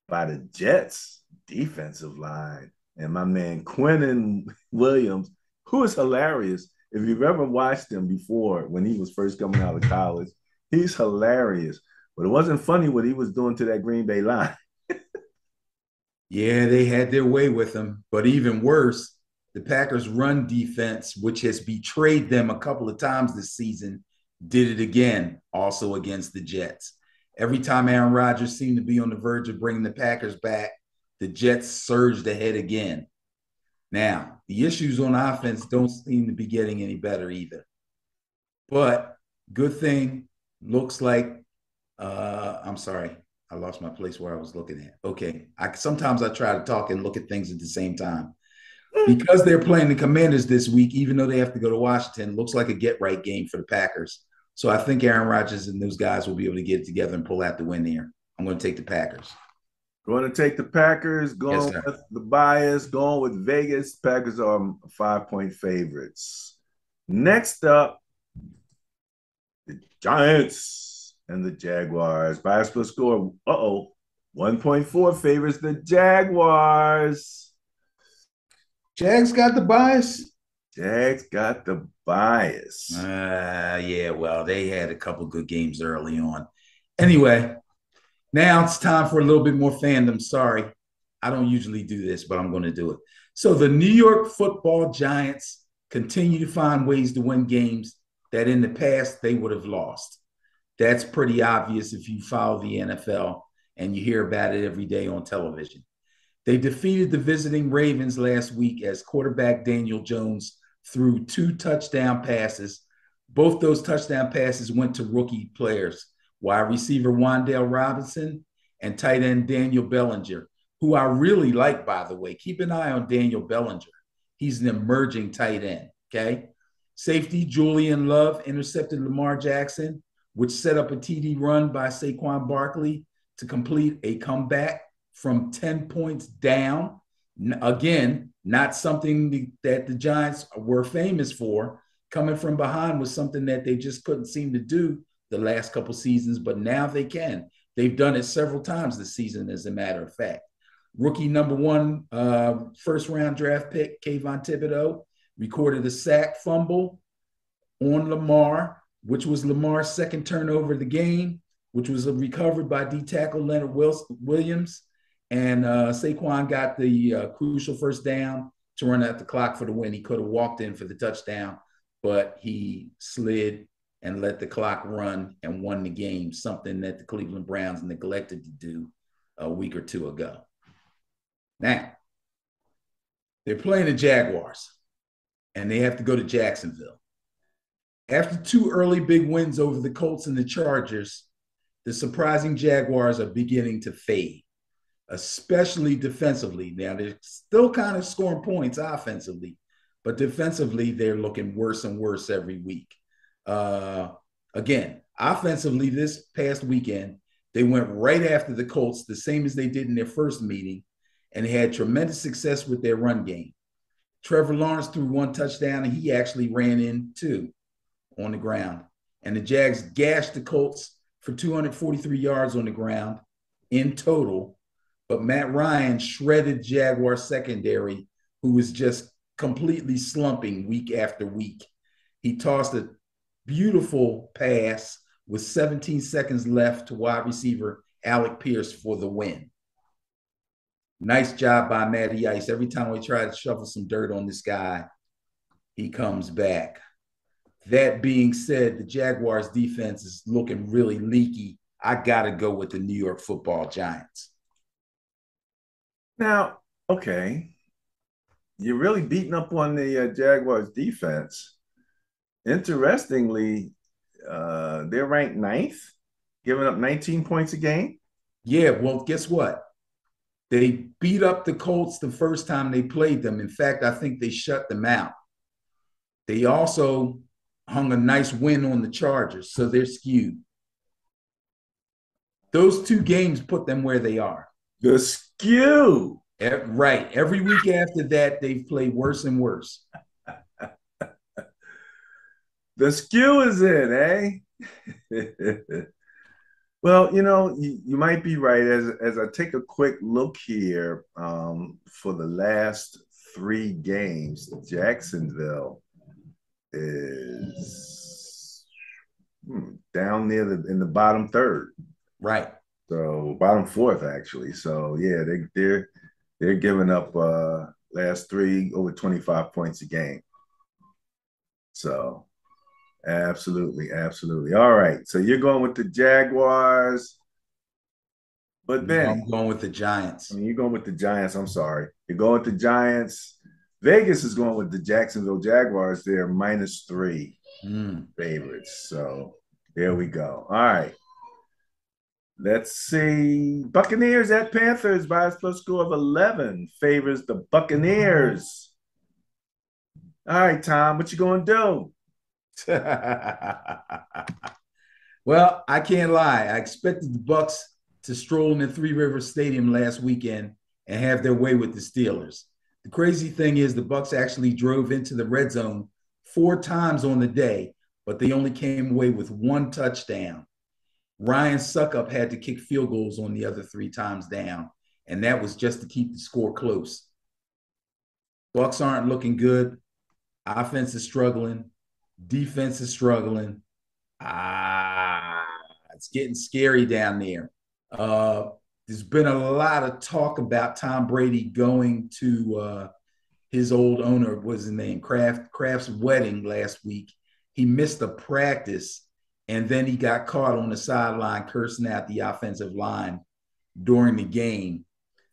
Speaker 1: by the Jets' defensive line. And my man Quinnen Williams, who is hilarious. If you've ever watched him before when he was first coming out of college, he's hilarious. But it wasn't funny what he was doing to that Green Bay line.
Speaker 2: Yeah, they had their way with him. But even worse, the Packers' run defense, which has betrayed them a couple of times this season, did it again, also against the Jets. Every time Aaron Rodgers seemed to be on the verge of bringing the Packers back, the Jets surged ahead again. Now, the issues on offense don't seem to be getting any better either. But good thing, looks like, I'm sorry, I lost my place where I was looking at. Okay, sometimes I try to talk and look at things at the same time. Because they're playing the Commanders this week, even though they have to go to Washington, looks like a get-right game for the Packers. So I think Aaron Rodgers and those guys will be able to get it together and pull out the win there. I'm going to take the Packers.
Speaker 1: Going to take the Packers, going with the bias, going with Vegas. Packers are 5-point favorites. Next up, the Giants and the Jaguars. Bias plus score, 1.4 favors the Jaguars.
Speaker 2: Jags got the bias.
Speaker 1: Jags got the bias.
Speaker 2: Yeah, well, they had a couple good games early on. Anyway, now it's time for a little bit more fandom. Sorry, I don't usually do this, but I'm going to do it. So the New York Football Giants continue to find ways to win games that in the past they would have lost. That's pretty obvious if you follow the NFL and you hear about it every day on television. They defeated the visiting Ravens last week as quarterback Daniel Jones threw 2 touchdown passes. Both those touchdown passes went to rookie players, wide receiver Wan'Dale Robinson and tight end Daniel Bellinger, who I really like, by the way. Keep an eye on Daniel Bellinger. He's an emerging tight end, okay? Safety, Julian Love intercepted Lamar Jackson, which set up a TD run by Saquon Barkley to complete a comeback from 10 points down. Again, not something that the Giants were famous for. Coming from behind was something that they just couldn't seem to do the last couple seasons, but now they can. They've done it several times this season, as a matter of fact. Rookie number one, first-round draft pick, Kayvon Thibodeau, recorded a sack fumble on Lamar, which was Lamar's second turnover of the game, which was recovered by D-tackle Leonard Williams. And Saquon got the crucial first down to run out the clock for the win. He could have walked in for the touchdown, but he slid and let the clock run and won the game, something that the Cleveland Browns neglected to do a week or two ago. Now, they're playing the Jaguars, and they have to go to Jacksonville. After two early big wins over the Colts and the Chargers, the surprising Jaguars are beginning to fade, especially defensively. Now, they're still kind of scoring points offensively, but defensively, they're looking worse and worse every week. Again, offensively, this past weekend, they went right after the Colts, the same as they did in their first meeting, and they had tremendous success with their run game. Trevor Lawrence threw one touchdown, and he actually ran in two on the ground. And the Jags gashed the Colts for 243 yards on the ground in total. But Matt Ryan shredded Jaguar secondary, who was just completely slumping week after week. He tossed a beautiful pass with 17 seconds left to wide receiver Alec Pierce for the win. Nice job by Matty Ice. Every time we try to shovel some dirt on this guy, he comes back. That being said, the Jaguars defense is looking really leaky. I got to go with the New York Football Giants.
Speaker 1: Now, okay, you're really beating up on the Jaguars defense. Interestingly, they're ranked ninth, giving up 19 points a game.
Speaker 2: Yeah, well, guess what? They beat up the Colts the first time they played them. In fact, I think they shut them out. They also hung a nice win on the Chargers, so they're skewed. Those two games put them where they are.
Speaker 1: The skew.
Speaker 2: Right. Every week after that, they've played worse and worse.
Speaker 1: The skew is in, eh? Well, you might be right. As I take a quick look here, for the last three games, Jacksonville is down near in the bottom third.
Speaker 2: Right.
Speaker 1: So bottom fourth, actually. So yeah, they're giving up last three over 25 points a game. So absolutely. All right. So you're going with the Jaguars. But Benny,
Speaker 2: I'm going with the Giants.
Speaker 1: I mean, you're going with the Giants. I'm sorry. You're going with the Giants. Vegas is going with the Jacksonville Jaguars. They're -3 favorites. So there we go. All right. Let's see. Buccaneers at Panthers. Bias plus score of 11 favors the Buccaneers. All right, Tom, what you going to do?
Speaker 2: Well, I can't lie. I expected the Bucs to stroll into Three Rivers Stadium last weekend and have their way with the Steelers. The crazy thing is the Bucs actually drove into the red zone 4 times on the day, but they only came away with 1 touchdown. Ryan Suckup had to kick field goals on the other 3 times down, and that was just to keep the score close. Bucs aren't looking good. Offense is struggling. Defense is struggling. It's getting scary down there. There's been a lot of talk about Tom Brady going to his old owner, what's his name, Kraft's wedding last week. He missed a practice, and then he got caught on the sideline cursing out the offensive line during the game.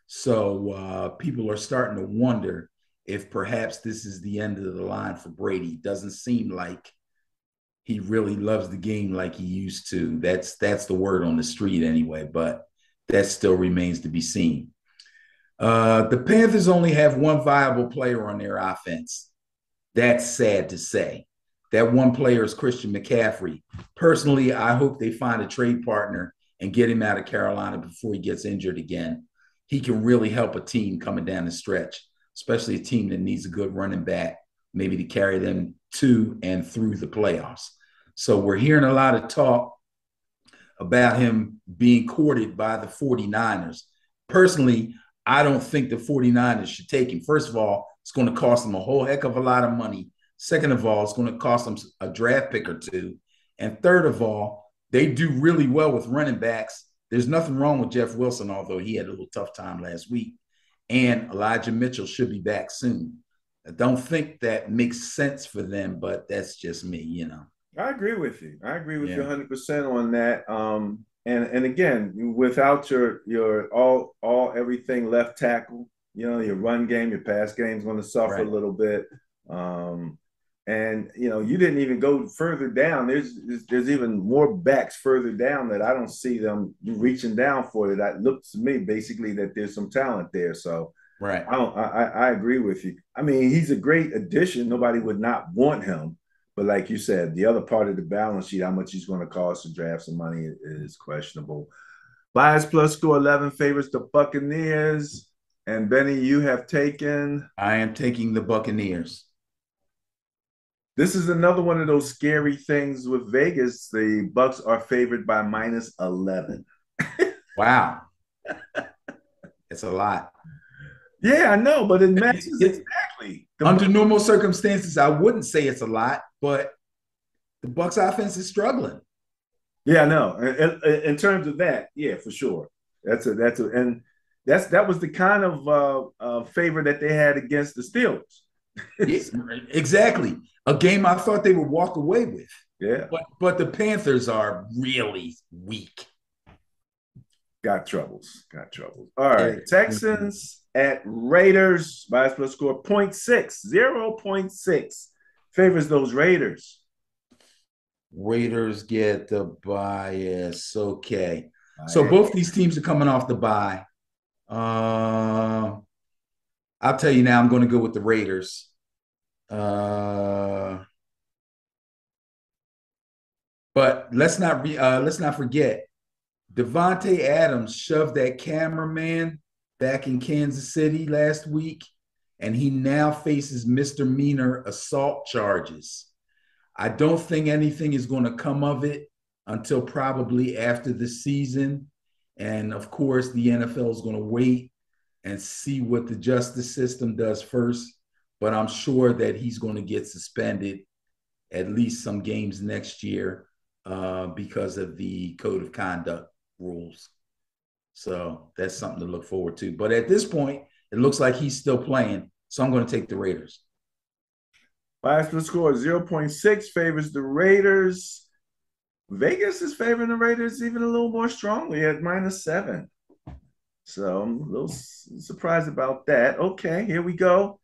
Speaker 2: So people are starting to wonder if perhaps this is the end of the line for Brady. Doesn't seem like he really loves the game like he used to. That's the word on the street anyway, but that still remains to be seen. The Panthers only have one viable player on their offense. That's sad to say. That one player is Christian McCaffrey. Personally, I hope they find a trade partner and get him out of Carolina before he gets injured again. He can really help a team coming down the stretch, especially a team that needs a good running back, maybe to carry them to and through the playoffs. So we're hearing a lot of talk about him being courted by the 49ers. Personally, I don't think the 49ers should take him. First of all, it's going to cost them a whole heck of a lot of money. Second of all, it's going to cost them a draft pick or two. And third of all, they do really well with running backs. There's nothing wrong with Jeff Wilson, although he had a little tough time last week. And Elijah Mitchell should be back soon. I don't think that makes sense for them, but that's just me, you know.
Speaker 1: I agree with you. I agree with you 100% on that. And again, without your all everything left tackle, your run game, your pass game is going to suffer a little bit. And you didn't even go further down. There's even more backs further down that I don't see them reaching down for. That looks to me basically that there's some talent there. So
Speaker 2: right,
Speaker 1: I agree with you. I mean, he's a great addition. Nobody would not want him. But like you said, the other part of the balance sheet, how much he's going to cost to draft some money is questionable. Bias plus score 11 favors the Buccaneers. And Benny, you have taken.
Speaker 2: I am taking the Buccaneers.
Speaker 1: This is another one of those scary things with Vegas. The Bucks are favored by minus 11.
Speaker 2: Wow. It's a lot.
Speaker 1: Yeah, I know, but it matches exactly.
Speaker 2: Under normal circumstances, I wouldn't say it's a lot, but the Bucks offense is struggling.
Speaker 1: Yeah, no. In terms of that, yeah, for sure. That was the kind of favor that they had against the Steelers.
Speaker 2: Exactly. A game I thought they would walk away with.
Speaker 1: Yeah.
Speaker 2: But the Panthers are really weak.
Speaker 1: Got troubles. All right. Yeah. Texans at Raiders. Bias plus score 0.6 favors those Raiders.
Speaker 2: Raiders get the bias. Okay. So both these teams are coming off the bye. I'll tell you now, I'm going to go with the Raiders. But let's not forget, Devontae Adams shoved that cameraman back in Kansas City last week, and he now faces misdemeanor assault charges. I don't think anything is going to come of it until probably after the season. And of course, the NFL is going to wait and see what the justice system does first. But I'm sure that he's going to get suspended at least some games next year because of the code of conduct rules. So that's something to look forward to. But at this point, it looks like he's still playing. So I'm going to take the Raiders.
Speaker 1: Bias plus score 0.6 favors the Raiders. Vegas is favoring the Raiders even a little more strongly at -7. So I'm a little surprised about that. Okay, here we go.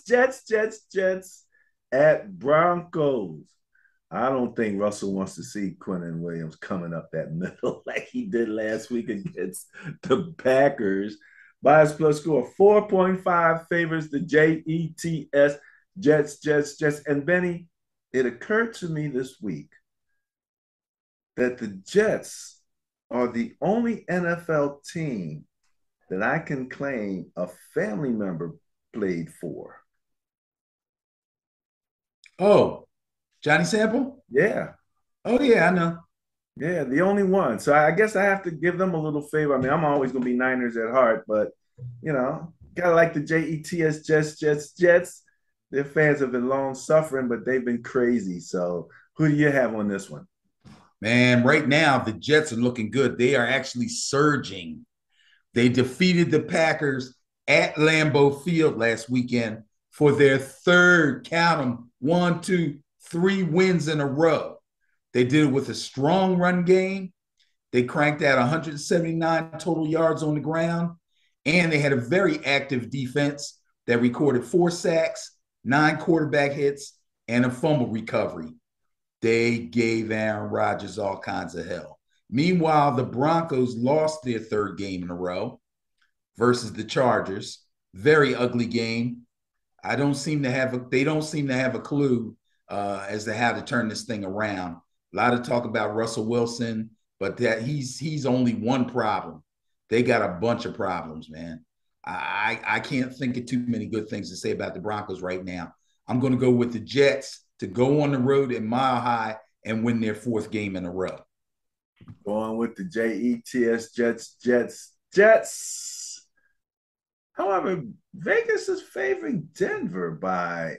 Speaker 1: Jets at Broncos. I don't think Russell wants to see Quinnen Williams coming up that middle like he did last week against the Packers. Bias plus score 4.5 favors the Jets. And Benny, it occurred to me this week that the Jets are the only NFL team that I can claim a family member played for.
Speaker 2: Oh, Johnny Sample?
Speaker 1: Yeah.
Speaker 2: Oh, yeah, I know.
Speaker 1: Yeah, the only one. So I guess I have to give them a little favor. I mean, I'm always going to be Niners at heart, but, gotta like the Jets. Their fans have been long suffering, but they've been crazy. So who do you have on this one?
Speaker 2: Man, right now, the Jets are looking good. They are actually surging. They defeated the Packers at Lambeau Field last weekend for their third, count them, 1, 2, 3 wins in a row. They did it with a strong run game. They cranked out 179 total yards on the ground, and they had a very active defense that recorded 4 sacks, 9 quarterback hits, and a fumble recovery. They gave Aaron Rodgers all kinds of hell. Meanwhile, the Broncos lost their third game in a row versus the Chargers. Very ugly game. They don't seem to have a clue as to how to turn this thing around. A lot of talk about Russell Wilson, but that he's only one problem. They got a bunch of problems, man. I can't think of too many good things to say about the Broncos right now. I'm going to go with the Jets to go on the road at Mile High and win their fourth game in a row.
Speaker 1: Going with the Jets, Jets. However, Vegas is favoring Denver by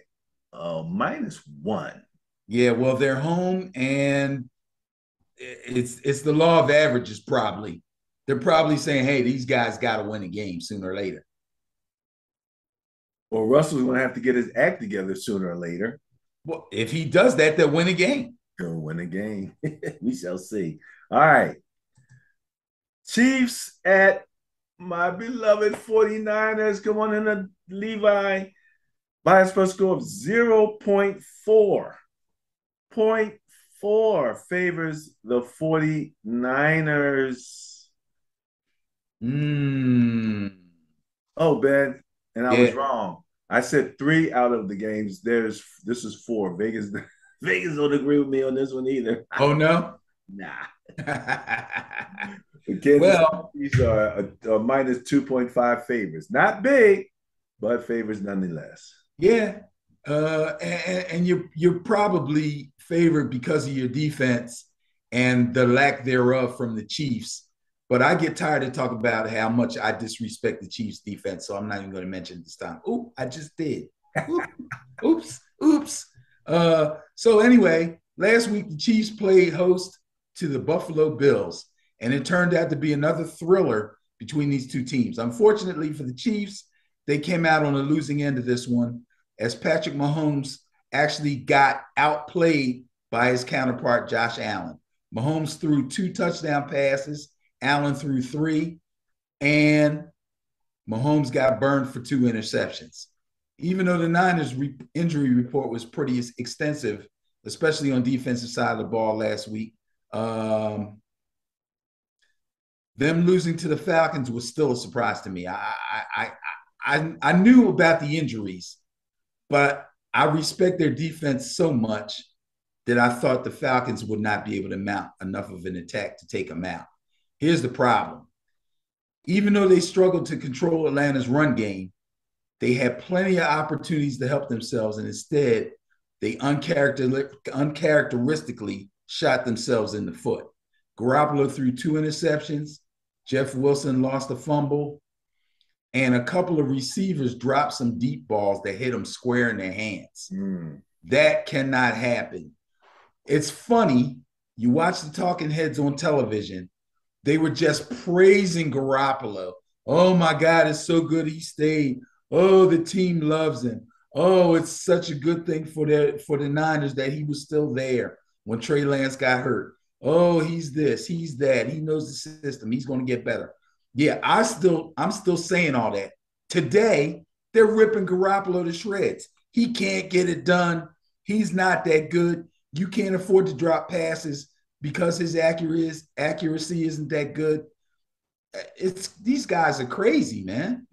Speaker 1: -1.
Speaker 2: Yeah, well, they're home, and it's the law of averages. Probably they're probably saying, "Hey, these guys got to win a game sooner or later."
Speaker 1: Well, Russell's going to have to get his act together sooner or later.
Speaker 2: Well, if he does that, they'll win a game.
Speaker 1: He'll win a game. We shall see. All right. Chiefs at my beloved 49ers. Come on in the Levi. By a score of 0.4. 0.4 favors the 49ers. Oh, Ben. And I was wrong. I said 3 out of the games. This is 4. Vegas don't agree with me on this one either.
Speaker 2: Oh no?
Speaker 1: Nah. Well, these are a -2.5 favors. Not big, but favors nonetheless.
Speaker 2: Yeah. And you're probably favored because of your defense and the lack thereof from the Chiefs. But I get tired of talking about how much I disrespect the Chiefs defense, so I'm not even going to mention it this time. Oh, I just did. Oops. So anyway, last week the Chiefs played host to the Buffalo Bills, and it turned out to be another thriller between these two teams. Unfortunately for the Chiefs, they came out on the losing end of this one as Patrick Mahomes actually got outplayed by his counterpart, Josh Allen. Mahomes threw 2 touchdown passes. Allen threw 3, and Mahomes got burned for 2 interceptions. Even though the Niners injury report was pretty extensive, especially on defensive side of the ball last week, them losing to the Falcons was still a surprise to me. I knew about the injuries, but I respect their defense so much that I thought the Falcons would not be able to mount enough of an attack to take them out. Here's the problem. Even though they struggled to control Atlanta's run game, they had plenty of opportunities to help themselves, and instead, they uncharacteristically shot themselves in the foot. Garoppolo threw 2 interceptions. Jeff Wilson lost a fumble, and a couple of receivers dropped some deep balls that hit them square in their hands. That cannot happen. It's funny. You watch the talking heads on television. They were just praising Garoppolo. Oh, my God, it's so good he stayed. Oh, the team loves him. Oh, it's such a good thing for the Niners that he was still there when Trey Lance got hurt. Oh, he's this, he's that. He knows the system. He's going to get better. Yeah, I'm still saying all that. Today, they're ripping Garoppolo to shreds. He can't get it done. He's not that good. You can't afford to drop passes because his accuracy isn't that good. These guys are crazy, man.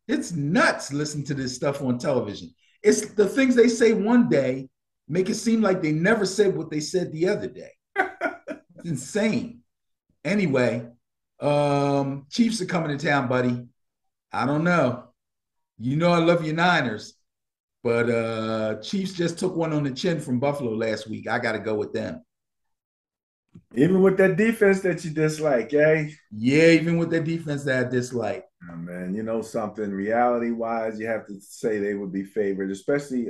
Speaker 2: It's nuts listening to this stuff on television. It's the things they say one day make it seem like they never said what they said the other day. It's insane. Anyway, Chiefs are coming to town, buddy. I don't know. You know I love your Niners. But Chiefs just took one on the chin from Buffalo last week. I got to go with them.
Speaker 1: Even with that defense that you dislike, eh?
Speaker 2: Yeah, even with that defense that I dislike.
Speaker 1: Oh, man, you know something, reality-wise, you have to say they would be favored, especially,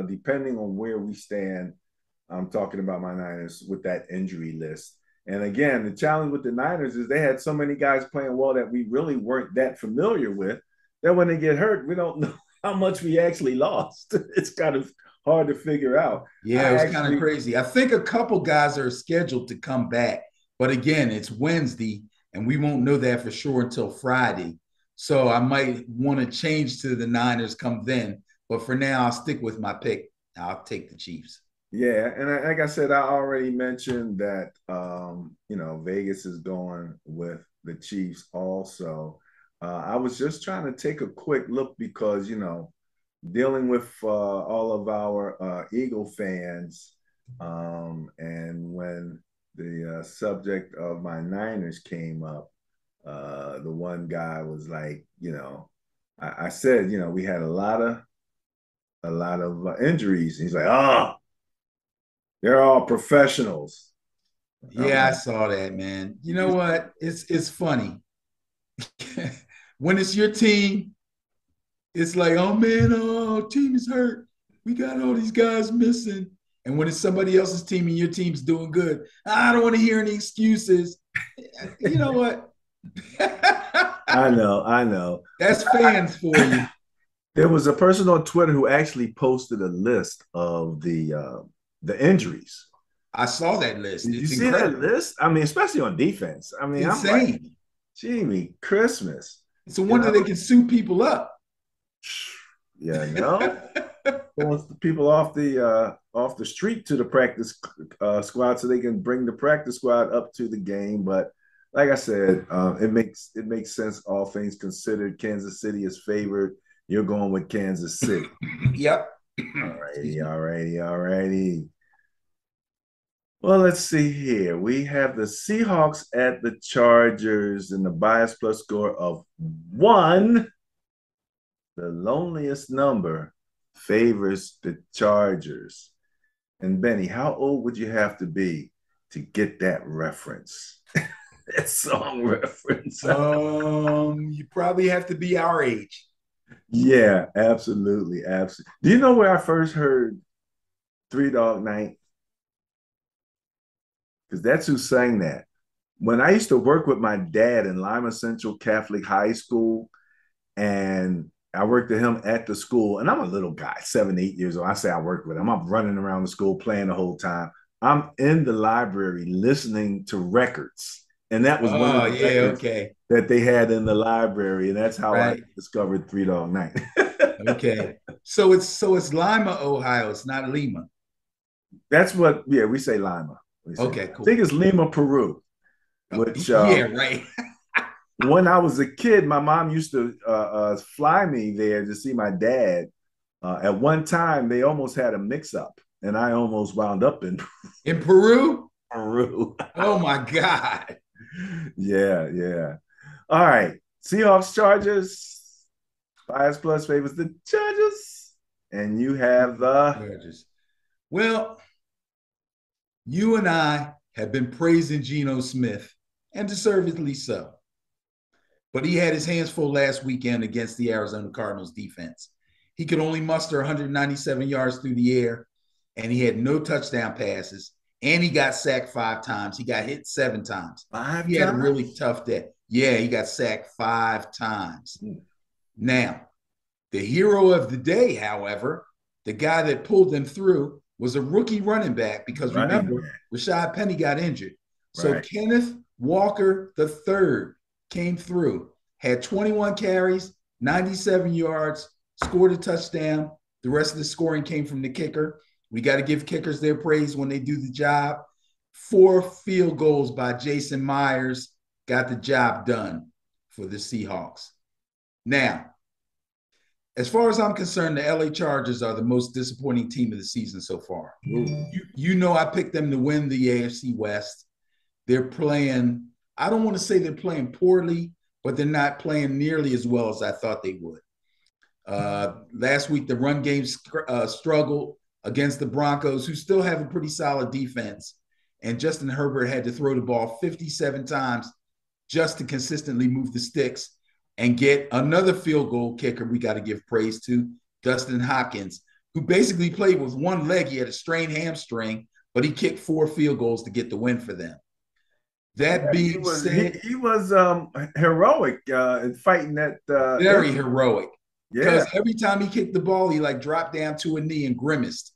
Speaker 1: depending on where we stand. I'm talking about my Niners with that injury list. And again, the challenge with the Niners is they had so many guys playing well that we really weren't that familiar with, that when they get hurt, we don't know how much we actually lost. It's kind of hard to figure out.
Speaker 2: Yeah, it was kind of crazy. I think a couple guys are scheduled to come back, but again, it's Wednesday, and we won't know that for sure until Friday. So I might want to change to the Niners come then, but for now, I'll stick with my pick. I'll take the Chiefs.
Speaker 1: Yeah, and like I said, I already mentioned that Vegas is going with the Chiefs also. I was just trying to take a quick look because dealing with all of our Eagle fans, and when the subject of my Niners came up, the one guy was like, I said, we had a lot of injuries. He's like, oh, they're all professionals. I'm
Speaker 2: Yeah, I
Speaker 1: like,
Speaker 2: saw that, man. You know what? It's funny. When it's your team, it's like, oh man, oh, team is hurt. We got all these guys missing. And when it's somebody else's team and your team's doing good, I don't want to hear any excuses. You know what?
Speaker 1: I know, I know.
Speaker 2: That's fans for you.
Speaker 1: There was a person on Twitter who actually posted a list of the injuries.
Speaker 2: I saw that list.
Speaker 1: Did you
Speaker 2: It's
Speaker 1: see that
Speaker 2: incredible.
Speaker 1: list? I mean, especially on defense. I mean, I'm like,
Speaker 2: Insane.
Speaker 1: Jimmy Christmas.
Speaker 2: It's a
Speaker 1: You
Speaker 2: wonder
Speaker 1: know?
Speaker 2: they can sue people up.
Speaker 1: Yeah, no. Wants the people off the street to the practice squad so they can bring the practice squad up to the game. But like I said, it makes sense all things considered. Kansas City is favored. You're going with Kansas City.
Speaker 2: Yep.
Speaker 1: All
Speaker 2: Excuse
Speaker 1: righty,
Speaker 2: me.
Speaker 1: all righty, all righty. Well, let's see here. We have the Seahawks at the Chargers and the bias plus score of one. The loneliest number favors the Chargers. And Benny, how old would you have to be to get that reference? That song reference.
Speaker 2: You probably have to be our age.
Speaker 1: Yeah, absolutely. Absolutely. Do you know where I first heard Three Dog Night? Because that's who sang that. When I used to work with my dad in Lima Central Catholic High School, and I worked with him at the school, and I'm a little guy, 7, 8 years old. I say I worked with him. I'm running around the school playing the whole time. I'm in the library listening to records. And that was one of
Speaker 2: Oh,
Speaker 1: the
Speaker 2: yeah,
Speaker 1: records
Speaker 2: okay.
Speaker 1: that they had in the library. And that's how I
Speaker 2: Right.
Speaker 1: discovered Three Dog Night.
Speaker 2: Okay. So it's Lima, Ohio. It's not Lima.
Speaker 1: That's what, yeah, we say Lima.
Speaker 2: Okay,
Speaker 1: I think
Speaker 2: cool.
Speaker 1: it's Lima, Peru, which
Speaker 2: Yeah, right.
Speaker 1: when I was a kid, my mom used to fly me there to see my dad. At one time, they almost had a mix-up, and I almost wound up in
Speaker 2: In Peru?
Speaker 1: Peru.
Speaker 2: Oh my God.
Speaker 1: Yeah, yeah. All right, Seahawks, Chargers. Bias plus favors the Chargers, and you have the
Speaker 2: Chargers. Well, you and I have been praising Geno Smith, and deservedly so. But he had his hands full last weekend against the Arizona Cardinals defense. He could only muster 197 yards through the air, and he had no touchdown passes. And he got sacked 5 times. He got hit 7 times.
Speaker 1: five
Speaker 2: He had a really
Speaker 1: times.
Speaker 2: tough day. Yeah, he got sacked 5 times. Now, the hero of the day, however, the guy that pulled them through was a rookie running back because
Speaker 1: Running
Speaker 2: remember,
Speaker 1: back,
Speaker 2: Rashad Penny got injured. So
Speaker 1: right?
Speaker 2: Kenneth Walker III came through, had 21 carries, 97 yards, scored a touchdown. The rest of the scoring came from the kicker. We got to give kickers their praise when they do the job. 4 field goals by Jason Myers got the job done for the Seahawks. Now, as far as I'm concerned, the LA Chargers are the most disappointing team of the season so far.
Speaker 1: Ooh.
Speaker 2: You know, I picked them to win the AFC West. They're playing, I don't want to say they're playing poorly, but they're not playing nearly as well as I thought they would. Last week, the run game struggled against the Broncos, who still have a pretty solid defense. And Justin Herbert had to throw the ball 57 times just to consistently move the sticks and get another field goal kicker we got to give praise to, Dustin Hopkins, who basically played with one leg. He had a strained hamstring, but he kicked 4 field goals to get the win for them. That
Speaker 1: Yeah, he
Speaker 2: being
Speaker 1: was he,
Speaker 2: said,
Speaker 1: he was heroic in fighting that
Speaker 2: very heroic
Speaker 1: yeah,
Speaker 2: because every time he kicked the ball, he like dropped down to a knee and grimaced.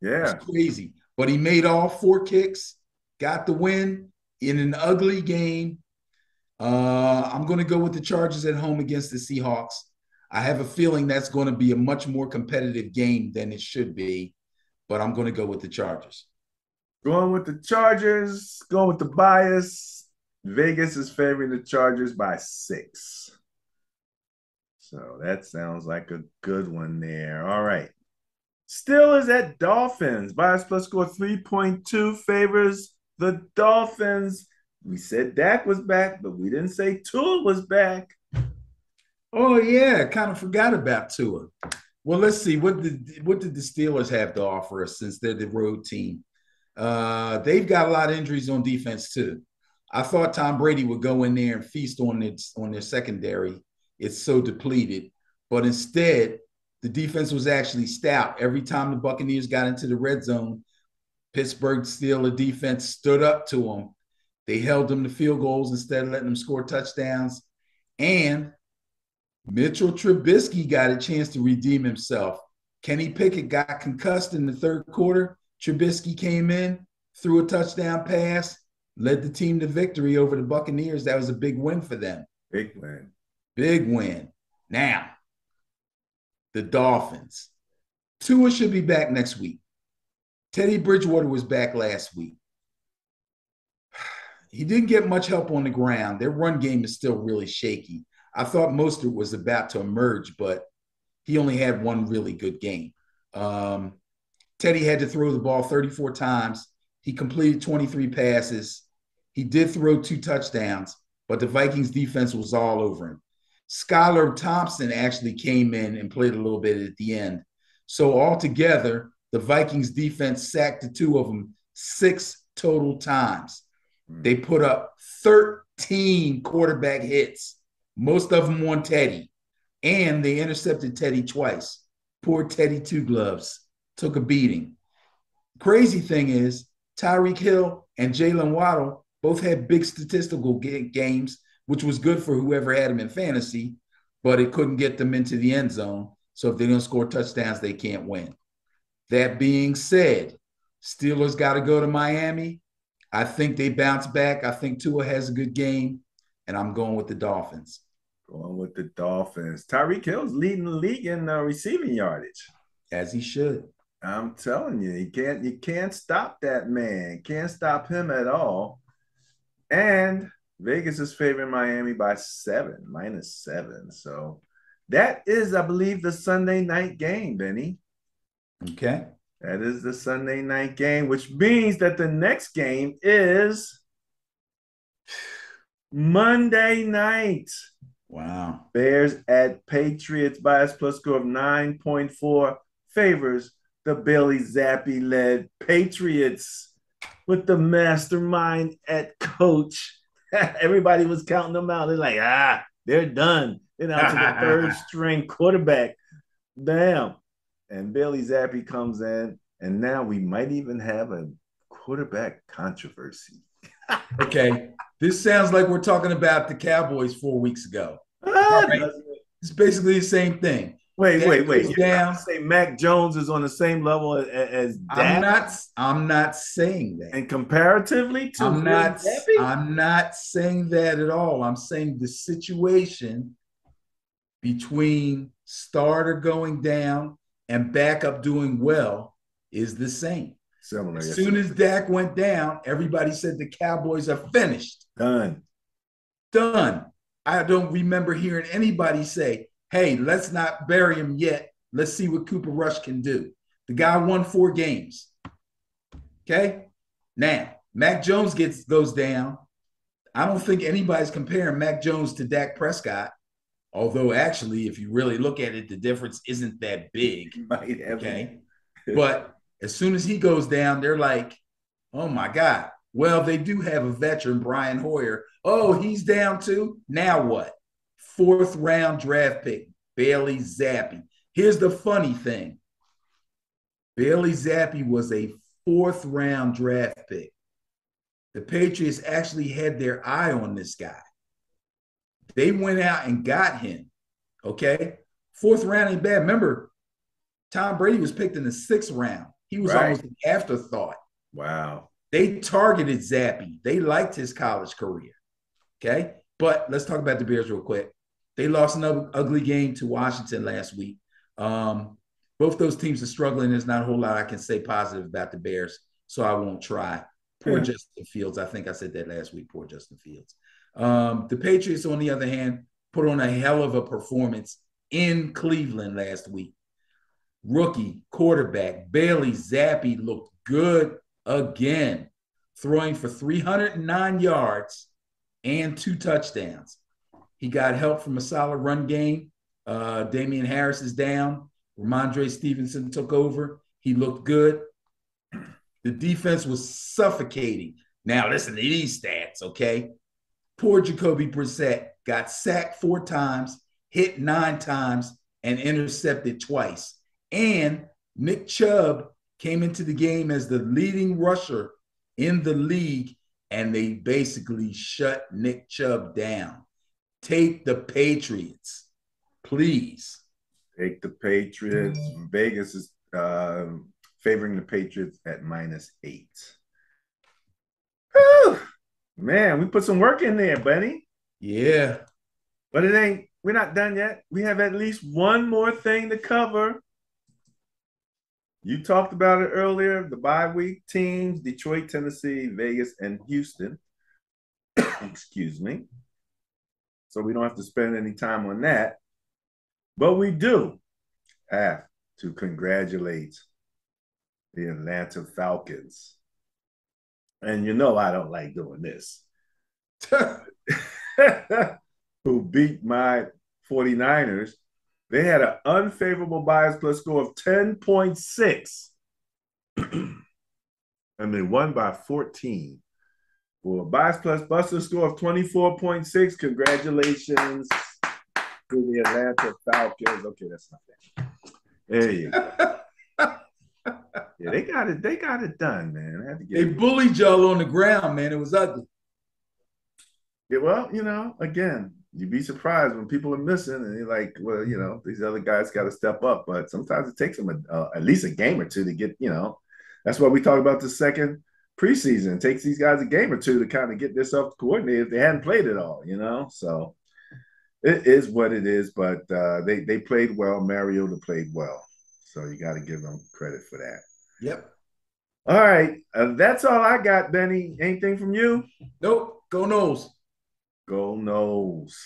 Speaker 2: It was
Speaker 1: yeah.
Speaker 2: crazy. But he made all 4 kicks, got the win in an ugly game. I'm going to go with the Chargers at home against the Seahawks. I have a feeling that's going to be a much more competitive game than it should be. but I'm going to go with the Chargers.
Speaker 1: Going with the Chargers, going with the bias. Vegas is favoring the Chargers by 6. So that sounds like a good one there. All right. Steelers at Dolphins. Bias plus score 3.2 favors the Dolphins. We said Dak was back, but we didn't say Tua was back.
Speaker 2: Oh, yeah. Kind of forgot about Tua. Well, let's see. What did the Steelers have to offer us since they're the road team? They've got a lot of injuries on defense, too. I thought Tom Brady would go in there and feast on their secondary. It's so depleted. But instead, the defense was actually stout. Every time the Buccaneers got into the red zone, Pittsburgh Steelers defense stood up to them. They held them to field goals instead of letting them score touchdowns. And Mitchell Trubisky got a chance to redeem himself. Kenny Pickett got concussed in the third quarter. Trubisky came in, threw a touchdown pass, led the team to victory over the Buccaneers. That was a big win for them.
Speaker 1: Big win.
Speaker 2: Big win. Now, the Dolphins. Tua should be back next week. Teddy Bridgewater was back last week. He didn't get much help on the ground. Their run game is still really shaky. I thought Mostert was about to emerge, but he only had one really good game. Teddy had to throw the ball 34 times. He completed 23 passes. He did throw 2 touchdowns, but the Vikings defense was all over him. Skylar Thompson actually came in and played a little bit at the end. So altogether, the Vikings defense sacked the 2 of them 6 total times. They put up 13 quarterback hits, most of them on Teddy, and they intercepted Teddy twice. Poor Teddy Two Gloves took a beating. Crazy thing is, Tyreek Hill and Jalen Waddle both had big statistical games, which was good for whoever had them in fantasy, but it couldn't get them into the end zone. So if they don't score touchdowns, they can't win. That being said, Steelers got to go to Miami. I think they bounce back. I think Tua has a good game, and I'm going with the Dolphins.
Speaker 1: Going with the Dolphins. Tyreek Hill's leading the league in receiving yardage.
Speaker 2: As he should.
Speaker 1: I'm telling you, you can't stop that man. Can't stop him at all. And Vegas is favoring Miami by 7, -7. So that is, I believe, the Sunday night game, Benny.
Speaker 2: Okay.
Speaker 1: That is the Sunday night game, which means that the next game is Monday night.
Speaker 2: Wow.
Speaker 1: Bears at Patriots. Bias plus score of 9.4 favors the Bailey Zappi-led Patriots with the mastermind at coach. Everybody was counting them out. They're like, they're done. They're down to the third string quarterback. Damn. And Bailey Zappi comes in, and now we might even have a quarterback controversy.
Speaker 2: Okay. This sounds like we're talking about the Cowboys 4 weeks ago. Right? It's basically the same thing.
Speaker 1: Wait. You're down. Say Mac Jones is on the same level as Dak?
Speaker 2: I'm not saying that.
Speaker 1: And comparatively to
Speaker 2: I'm not saying that at all. I'm saying the situation between starter going down and backup doing well is the same.
Speaker 1: Similar.
Speaker 2: As soon as Dak went down, everybody said the Cowboys are finished.
Speaker 1: Done. I
Speaker 2: don't remember hearing anybody say, hey, let's not bury him yet. Let's see what Cooper Rush can do. The guy won 4 games. Okay? Now, Mac Jones goes down. I don't think anybody's comparing Mac Jones to Dak Prescott. Although, actually, if you really look at it, the difference isn't that big. Okay? But as soon as he goes down, they're like, oh, my God. Well, they do have a veteran, Brian Hoyer. Oh, he's down too? Now what? 4th round draft pick, Bailey Zappi. Here's the funny thing. Bailey Zappi was a 4th round draft pick. The Patriots actually had their eye on this guy. They went out and got him, okay? 4th round ain't bad. Remember, Tom Brady was picked in the 6th round. He was almost an afterthought.
Speaker 1: Wow.
Speaker 2: They targeted Zappi. They liked his college career, okay? But let's talk about the Bears real quick. They lost another ugly game to Washington last week. Both those teams are struggling. There's not a whole lot I can say positive about the Bears, so I won't try. Poor
Speaker 1: Yeah.
Speaker 2: Justin Fields. I think I said that last week. Poor Justin Fields. The Patriots, on the other hand, put on a hell of a performance in Cleveland last week. Rookie quarterback Bailey Zappi looked good again, throwing for 309 yards and 2 touchdowns. He got help from a solid run game. Damian Harris is down. Ramondre Stevenson took over. He looked good. The defense was suffocating. Now, listen to these stats, okay? Poor Jacoby Brissett got sacked 4 times, hit 9 times, and intercepted twice. And Nick Chubb came into the game as the leading rusher in the league, and they basically shut Nick Chubb down. Take the Patriots, please.
Speaker 1: Take the Patriots. Vegas is favoring the Patriots at -8. Whew. Man, we put some work in there, buddy.
Speaker 2: Yeah.
Speaker 1: But we're not done yet. We have at least one more thing to cover. You talked about it earlier, the bye week teams, Detroit, Tennessee, Vegas, and Houston. Excuse me. So we don't have to spend any time on that. But we do have to congratulate the Atlanta Falcons. And you know I don't like doing this. Who beat my 49ers. They had an unfavorable bias plus score of 10.6. And they won by 14. For a bias plus buster score of 24.6. Congratulations to the Atlanta Falcons. Okay, that's not that. There you go. Yeah, they got it. They got it done, man.
Speaker 2: They bullied y'all on the ground, man. It was ugly.
Speaker 1: Yeah, well, again, you'd be surprised when people are missing, and you're like, well, these other guys got to step up. But sometimes it takes them at least a game or two to get, That's why we talk about the second preseason. It takes these guys a game or two to kind of get themselves coordinated if they hadn't played it all, So it is what it is. But they played well. Mariota played well, so you got to give them credit for that.
Speaker 2: Yep.
Speaker 1: All right, that's all I got, Benny. Anything from you?
Speaker 2: Nope. Go Noles.
Speaker 1: Go Noles.